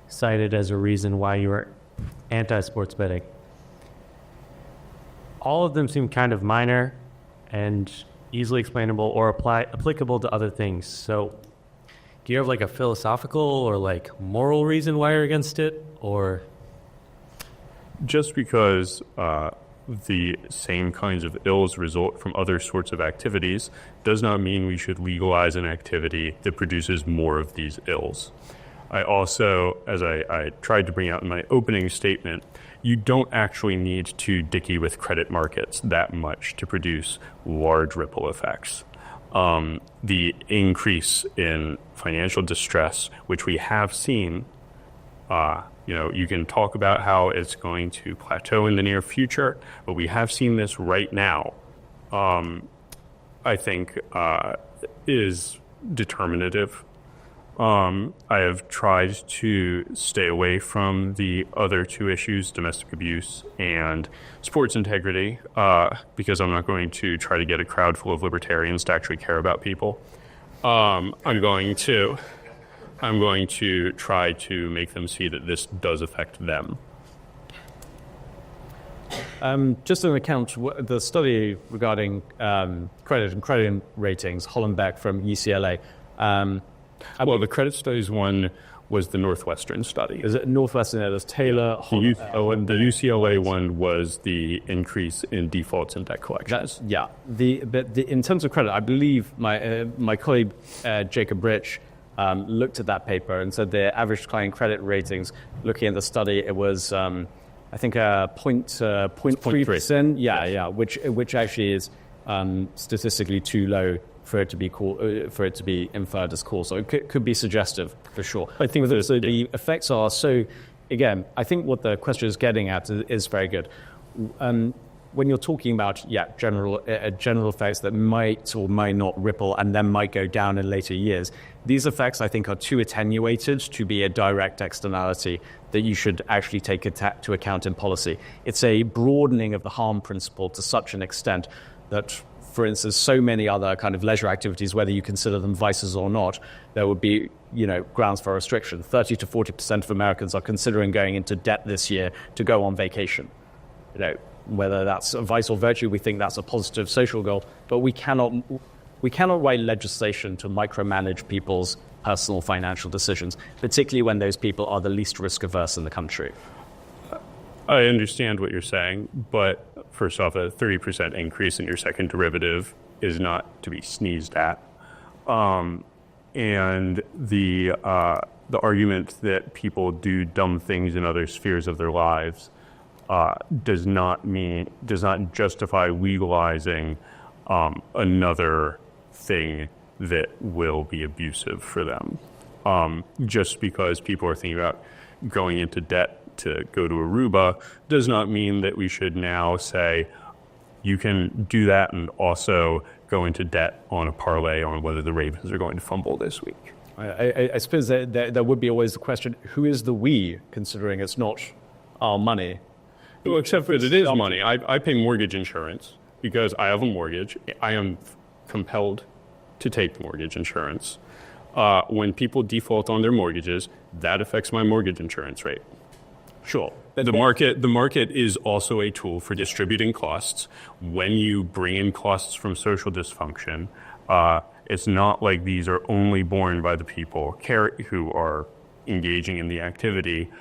cited as a reason why you were anti-sports betting. All of them seem kind of minor and easily explainable or applicable to other things. So do you have like a philosophical or like moral reason why you're against it, or? Just because the same kinds of ills result from other sorts of activities does not mean we should legalize an activity that produces more of these ills. I also, as I tried to bring out in my opening statement, you don't actually need to dicky with credit markets that much to produce large ripple effects. The increase in financial distress, which we have seen, you can talk about how it's going to plateau in the near future, but we have seen this right now, I think, is determinative. I have tried to stay away from the other 2 issues, domestic abuse and sports integrity, because I'm not going to try to get a crowd full of libertarians to actually care about people. I'm going to try to make them see that this does affect them. Just an account, the study regarding credit and credit ratings, Hollenbeck from UCLA, Well, the credit studies one was the Northwestern study. Is it Northwestern? There's Taylor. And the UCLA one was the increase in defaults and debt collections. Yeah. In terms of credit, I believe my colleague Jacob Rich looked at that paper and said the average client credit ratings, looking at the study, it was I think 0.3%. Yeah, which actually is statistically too low for it to be for it to be inferred as cause. So it could be suggestive for sure. I think the effects are so. Again, I think what the question is getting at is very good. When you're talking about general effects that might or might not ripple and then might go down in later years, these effects I think are too attenuated to be a direct externality that you should actually take to account in policy. It's a broadening of the harm principle to such an extent that, for instance, so many other kind of leisure activities, whether you consider them vices or not, there would be grounds for restriction. 30 to 40% of Americans are considering going into debt this year to go on vacation. Whether that's a vice or virtue, we think that's a positive social goal, but we cannot write legislation to micromanage people's personal financial decisions, particularly when those people are the least risk averse in the country. I understand what you're saying, but first off, a 30% increase in your second derivative is not to be sneezed at. And the argument that people do dumb things in other spheres of their lives does not justify legalizing another thing that will be abusive for them. Just because people are thinking about going into debt to go to Aruba does not mean that we should now say you can do that and also go into debt on a parlay on whether the Ravens are going to fumble this week. I suppose there would be always the question, who is the we, considering it's not our money? Well, except that it is money. I pay mortgage insurance because I have a mortgage. I am compelled to take mortgage insurance. When people default on their mortgages, that affects my mortgage insurance rate. Sure. The market is also a tool for distributing costs. When you bring in costs from social dysfunction, it's not like these are only borne by the people who are engaging in the activity.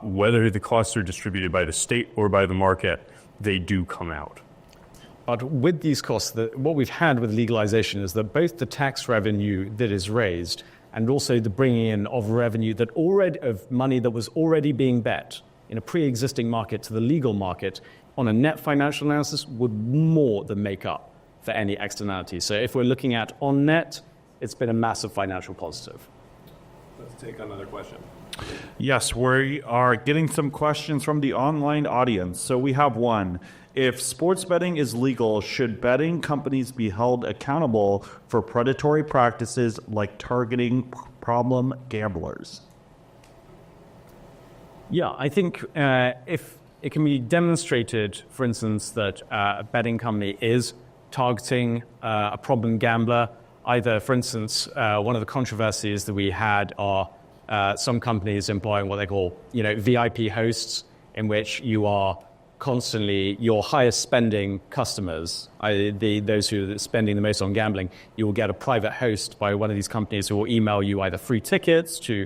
Whether the costs are distributed by the state or by the market, they do come out. But with these costs, what we've had with legalization is that both the tax revenue that is raised and also the bringing in of revenue of money that was already being bet in a pre-existing market to the legal market on a net financial analysis would more than make up for any externality. So if we're looking at on net, it's been a massive financial positive. Let's take another question. Yes, we are getting some questions from the online audience. So we have one. If sports betting is legal, should betting companies be held accountable for predatory practices like targeting problem gamblers? Yeah, I think if it can be demonstrated, for instance, that a betting company is targeting a problem gambler, either, for instance, one of the controversies that we had are some companies employing what they call, VIP hosts, in which you are constantly your highest spending customers, those who are spending the most on gambling, you will get a private host by one of these companies who will email you either free tickets to,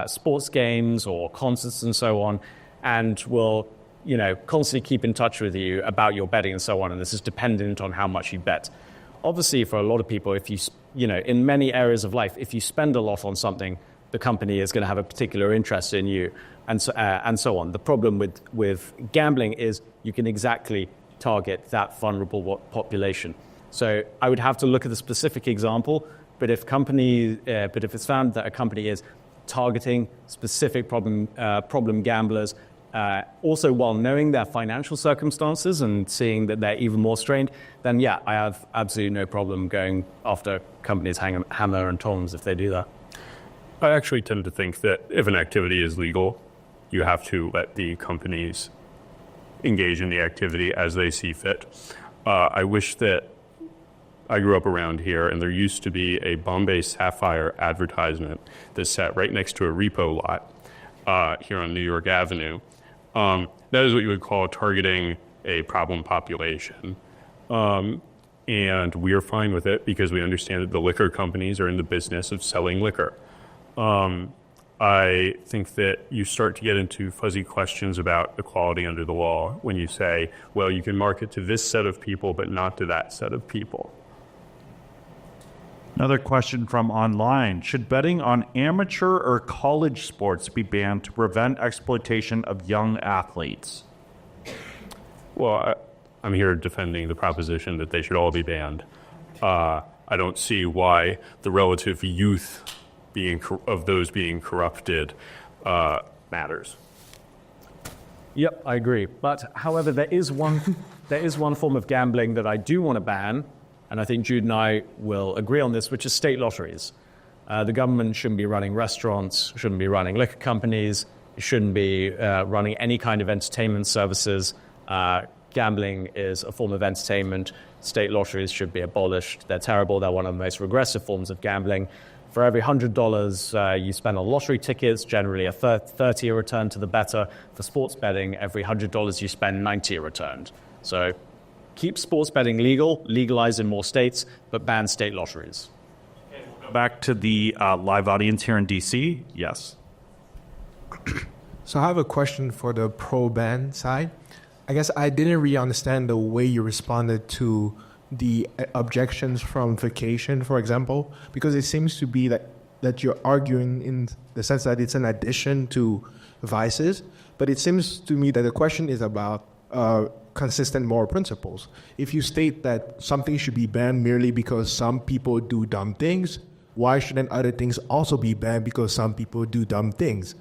sports games or concerts and so on, and will, constantly keep in touch with you about your betting and so on. And this is dependent on how much you bet. Obviously, for a lot of people, if you, in many areas of life, if you spend a lot on something, the company is going to have a particular interest in you, and so on. The problem with gambling is you can exactly target that vulnerable population. So I would have to look at the specific example, but if it's found that a company is targeting specific problem gamblers, also while knowing their financial circumstances and seeing that they're even more strained, then yeah, I have absolutely no problem going after companies hammer and tongs if they do that. I actually tend to think that if an activity is legal, you have to let the companies engage in the activity as they see fit. I wish that I grew up around here and there used to be a Bombay Sapphire advertisement that sat right next to a repo lot here on New York Avenue. That is what you would call targeting a problem population. and we are fine with it because we understand that the liquor companies are in the business of selling liquor. I think that you start to get into fuzzy questions about equality under the law when you say, well, you can market to this set of people, but not to that set of people. Another question from online. Should betting on amateur or college sports be banned to prevent exploitation of young athletes? Well, I'm here defending the proposition that they should all be banned. I don't see why the relative youth of those being corrupted matters. Yep, I agree. But however, there is one form of gambling that I do want to ban, and I think Jude and I will agree on this, which is state lotteries. The government shouldn't be running restaurants, shouldn't be running liquor companies, shouldn't be running any kind of entertainment services. Gambling is a form of entertainment. State lotteries should be abolished. They're terrible. They're one of the most regressive forms of gambling. For every $100 you spend on lottery tickets, generally a 30 are returned to the bettor. For sports betting, every $100 you spend, 90 are returned. So keep sports betting legal, legalize in more states, but ban state lotteries. Back to the live audience here in D.C. Yes. So I have a question for the pro-ban side. I guess I didn't really understand the way you responded to the objections from vacation, for example, because it seems to be that you're arguing in the sense that it's an addition to vices, but it seems to me that the question is about consistent moral principles. If you state that something should be banned merely because some people do dumb things, why shouldn't other things also be banned because some people do dumb things?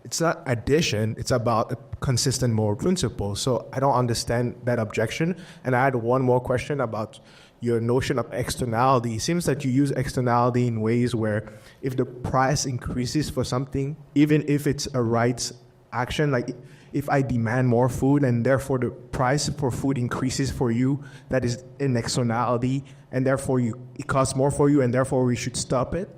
It's not addition, it's about a consistent moral principle. So I don't understand that objection. And I had one more question about your notion of externality. It seems that you use externality in ways where if the price increases for something, even if it's a rights action, like if I demand more food and therefore the price for food increases for you, that is an externality, and therefore it costs more for you and therefore we should stop it.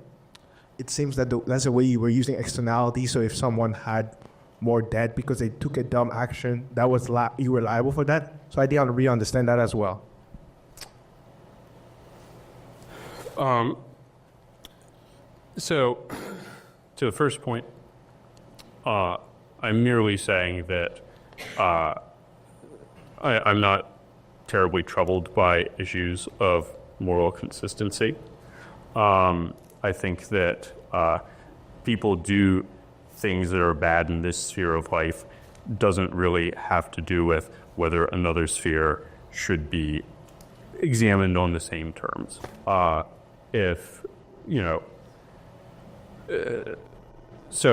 It seems that that's the way you were using externality. So if someone had more debt because they took a dumb action, that was you were liable for that. So I didn't really understand that as well. So to the first point, I'm merely saying that I'm not terribly troubled by issues of moral consistency. I think that people do things that are bad in this sphere of life doesn't really have to do with whether another sphere should be examined on the same terms. So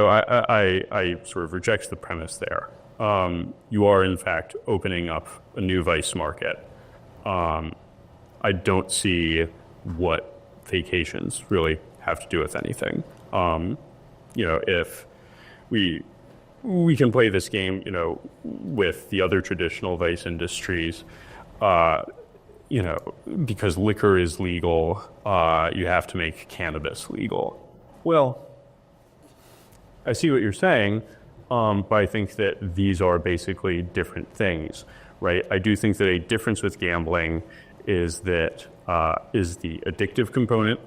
I sort of reject the premise there. You are, in fact, opening up a new vice market. I don't see what vacations really have to do with anything. If we can play this game, with the other traditional vice industries, because liquor is legal, you have to make cannabis legal. Well, I see what you're saying, but I think that these are basically different things, right? I do think that a difference with gambling is that is the addictive component.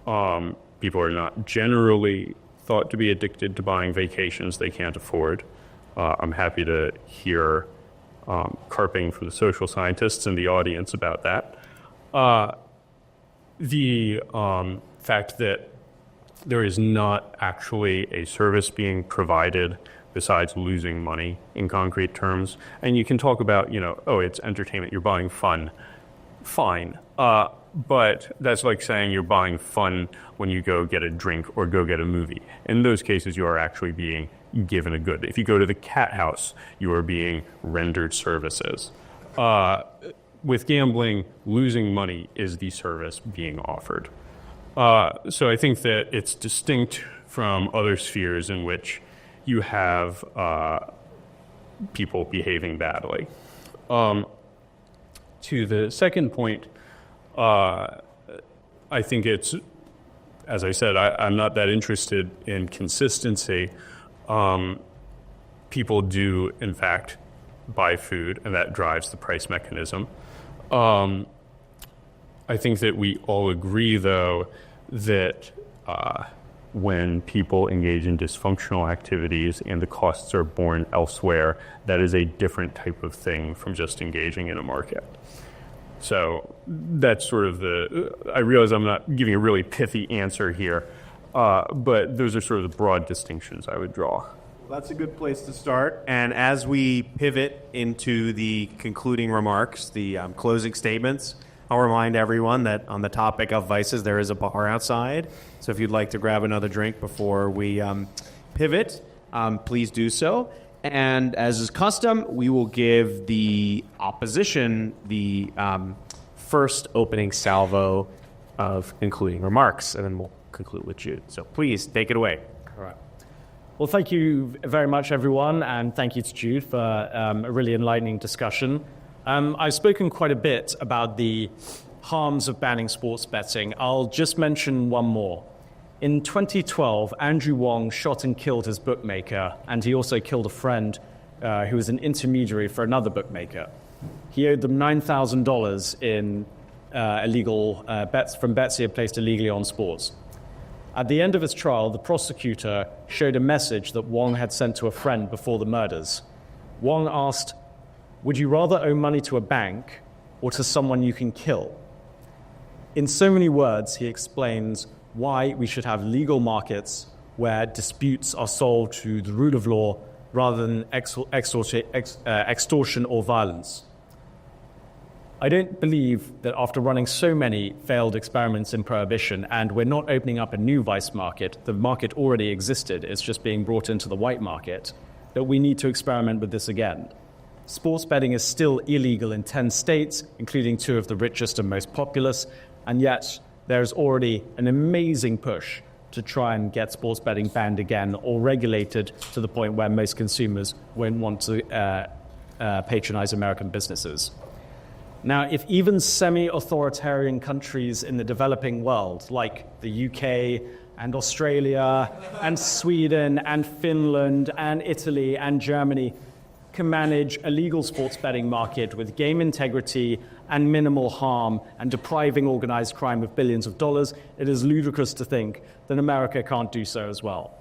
People are not generally thought to be addicted to buying vacations they can't afford. I'm happy to hear carping from the social scientists in the audience about that. The fact that there is not actually a service being provided besides losing money in concrete terms. And you can talk about, it's entertainment, you're buying fun. Fine. But that's like saying you're buying fun when you go get a drink or go get a movie. In those cases, you are actually being given a good. If you go to the cat house, you are being rendered services. With gambling, losing money is the service being offered. So I think that it's distinct from other spheres in which you have people behaving badly. To the second point, I think it's, as I said, I'm not that interested in consistency. People do, in fact, buy food, and that drives the price mechanism. I think that we all agree, though, that when people engage in dysfunctional activities and the costs are borne elsewhere, that is a different type of thing from just engaging in a market. So that's sort of I realize I'm not giving a really pithy answer here, but those are sort of the broad distinctions I would draw. That's a good place to start. And as we pivot into the concluding remarks, the closing statements, I'll remind everyone that on the topic of vices, there is a bar outside. So if you'd like to grab another drink before we pivot, please do so. And as is custom, we will give the opposition the first opening salvo of concluding remarks, and then we'll conclude with Jude. So please take it away. All right. Well, thank you very much, everyone, and thank you to Jude for a really enlightening discussion. I've spoken quite a bit about the harms of banning sports betting. I'll just mention one more. In 2012, Andrew Wong shot and killed his bookmaker, and he also killed a friend who was an intermediary for another bookmaker. He owed them $9,000 in illegal bets from bets he had placed illegally on sports. At the end of his trial, the prosecutor showed a message that Wong had sent to a friend before the murders. Wong asked, "Would you rather owe money to a bank or to someone you can kill?" In so many words, he explains why we should have legal markets where disputes are solved through the rule of law rather than extortion or violence. I don't believe that after running so many failed experiments in prohibition, and we're not opening up a new vice market, the market already existed, it's just being brought into the white market, that we need to experiment with this again. Sports betting is still illegal in 10 states, including 2 of the richest and most populous, and yet there's already an amazing push to try and get sports betting banned again or regulated to the point where most consumers won't want to patronize American businesses. Now, if even semi-authoritarian countries in the developing world, like the UK and Australia and Sweden and Finland and Italy and Germany, can manage a legal sports betting market with game integrity and minimal harm and depriving organized crime of billions of dollars, it is ludicrous to think that America can't do so as well.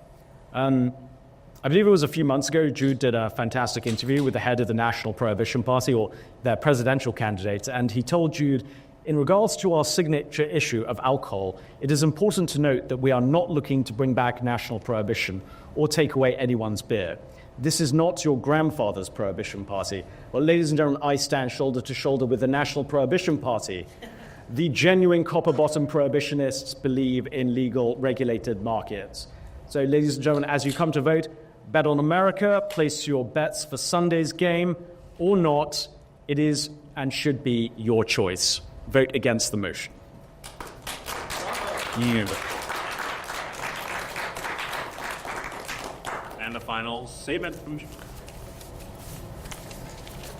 I believe it was a few months ago, Jude did a fantastic interview with the head of the National Prohibition Party, or their presidential candidate, and he told Jude, in regards to our signature issue of alcohol, it is important to note that we are not looking to bring back national prohibition or take away anyone's beer. This is not your grandfather's Prohibition Party. Well, ladies and gentlemen, I stand shoulder to shoulder with the National Prohibition Party. The genuine copper-bottom prohibitionists believe in legal, regulated markets. So, ladies and gentlemen, as you come to vote, bet on America, place your bets for Sunday's game, or not. It is and should be your choice. Vote against the motion. And the final statement from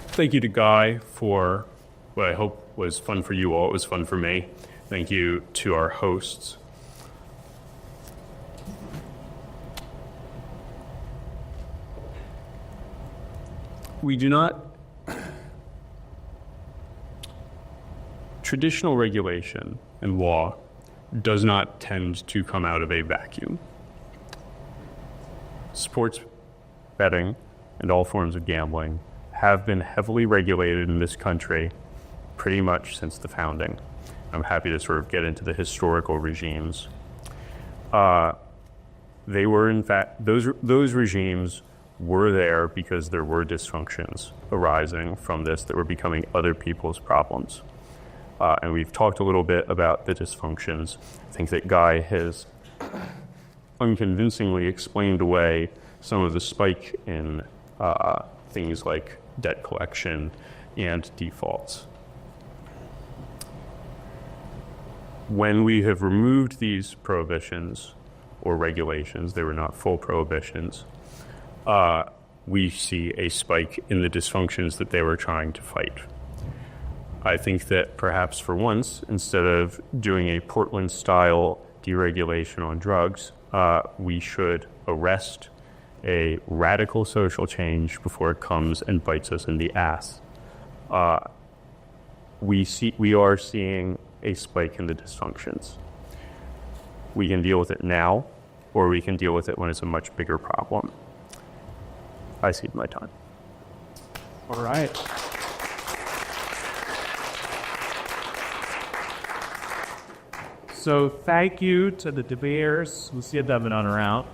Thank you to Guy for what I hope was fun for you all. It was fun for me. Thank you to our hosts. We do not... Traditional regulation and law does not tend to come out of a vacuum. Sports betting and all forms of gambling have been heavily regulated in this country pretty much since the founding. I'm happy to sort of get into the historical regimes. They were, in fact, those regimes were there because there were dysfunctions arising from this that were becoming other people's problems. And we've talked a little bit about the dysfunctions. I think that Guy has unconvincingly explained away some of the spike in things like debt collection and defaults. When we have removed these prohibitions or regulations, they were not full prohibitions, we see a spike in the dysfunctions that they were trying to fight. I think that perhaps for once, instead of doing a Portland-style deregulation on drugs, we should arrest a radical social change before it comes and bites us in the ass. We are seeing a spike in the dysfunctions. We can deal with it now, or we can deal with it when it's a much bigger problem. I cede my time. All right. So thank you to the debaters. We'll see them in on around.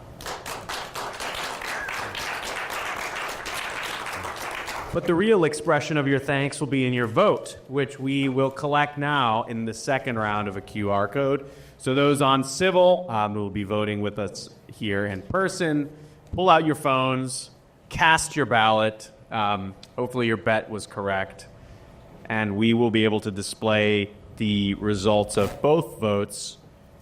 But the real expression of your thanks will be in your vote, which we will collect now in the second round of a QR code. So those on civil will be voting with us here in person. Pull out your phones, cast your ballot. Hopefully your bet was correct. And we will be able to display the results of both votes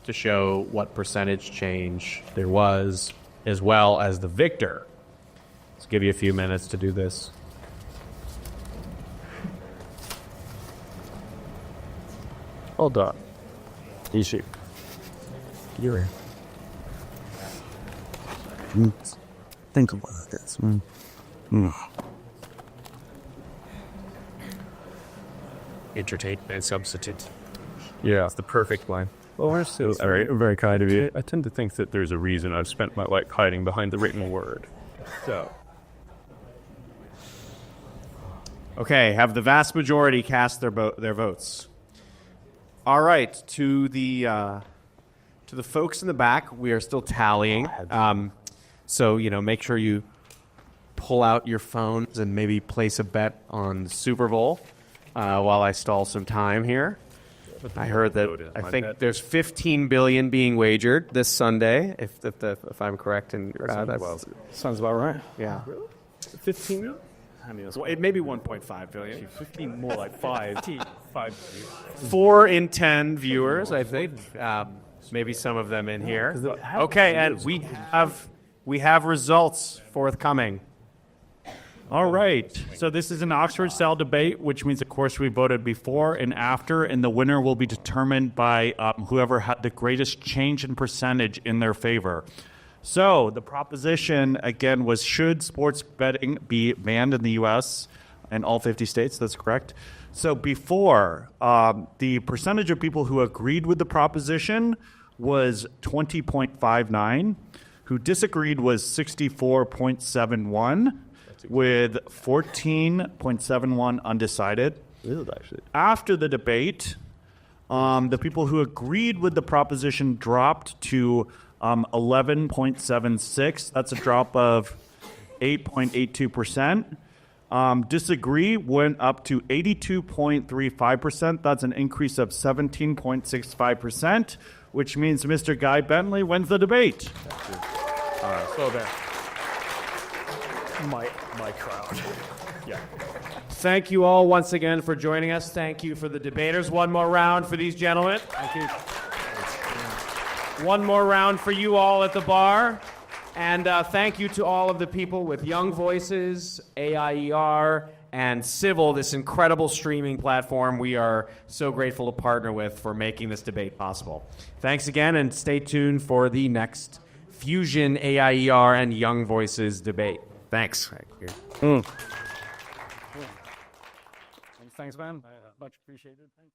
to show what percentage change there was, as well as the victor. Let's give you a few minutes to do this. Hold on. Easy. You're think about this. Entertainment substitute. Yeah, it's the perfect line. Well, we're still very kind of you. I tend to think that there's a reason I've spent my life hiding behind the written word. So. Okay, have the vast majority cast their votes. All right, to the folks in the back, we are still tallying. So make sure you pull out your phones and maybe place a bet on the Super Bowl while I stall some time here. I heard that I think there's $15 billion being wagered this Sunday, if I'm correct. And sounds about right. Yeah. Really? 15 million? I mean, it may be 1.5 billion. 15 more like 5. 4 in 10 viewers, I think. Maybe some of them in here. Okay, and we have results forthcoming. All right. So this is an Oxford-style debate, which means, of course, we voted before and after, and the winner will be determined by whoever had the greatest change in percentage in their favor. So the proposition, again, was should sports betting be banned in the U.S. and all 50 states? That's correct. So before, the percentage of people who agreed with the proposition was 20.59. Who disagreed was 64.71, with 14.71 undecided. After the debate, the people who agreed with the proposition dropped to 11.76. That's a drop of 8.82%. Disagree went up to 82.35%. That's an increase of 17.65%, which means Mr. Guy Bentley wins the debate. So there. My crowd. Yeah. Thank you all once again for joining us. Thank you for the debaters. One more round for these gentlemen. Thank you. One more round for you all at the bar. And thank you to all of the people with Young Voices, AIER, and Civil, this incredible streaming platform we are so grateful to partner with for making this debate possible. Thanks again, and stay tuned for the next Fusion AIER and Young Voices debate. Thanks. Thanks, man. Much appreciated. Thanks.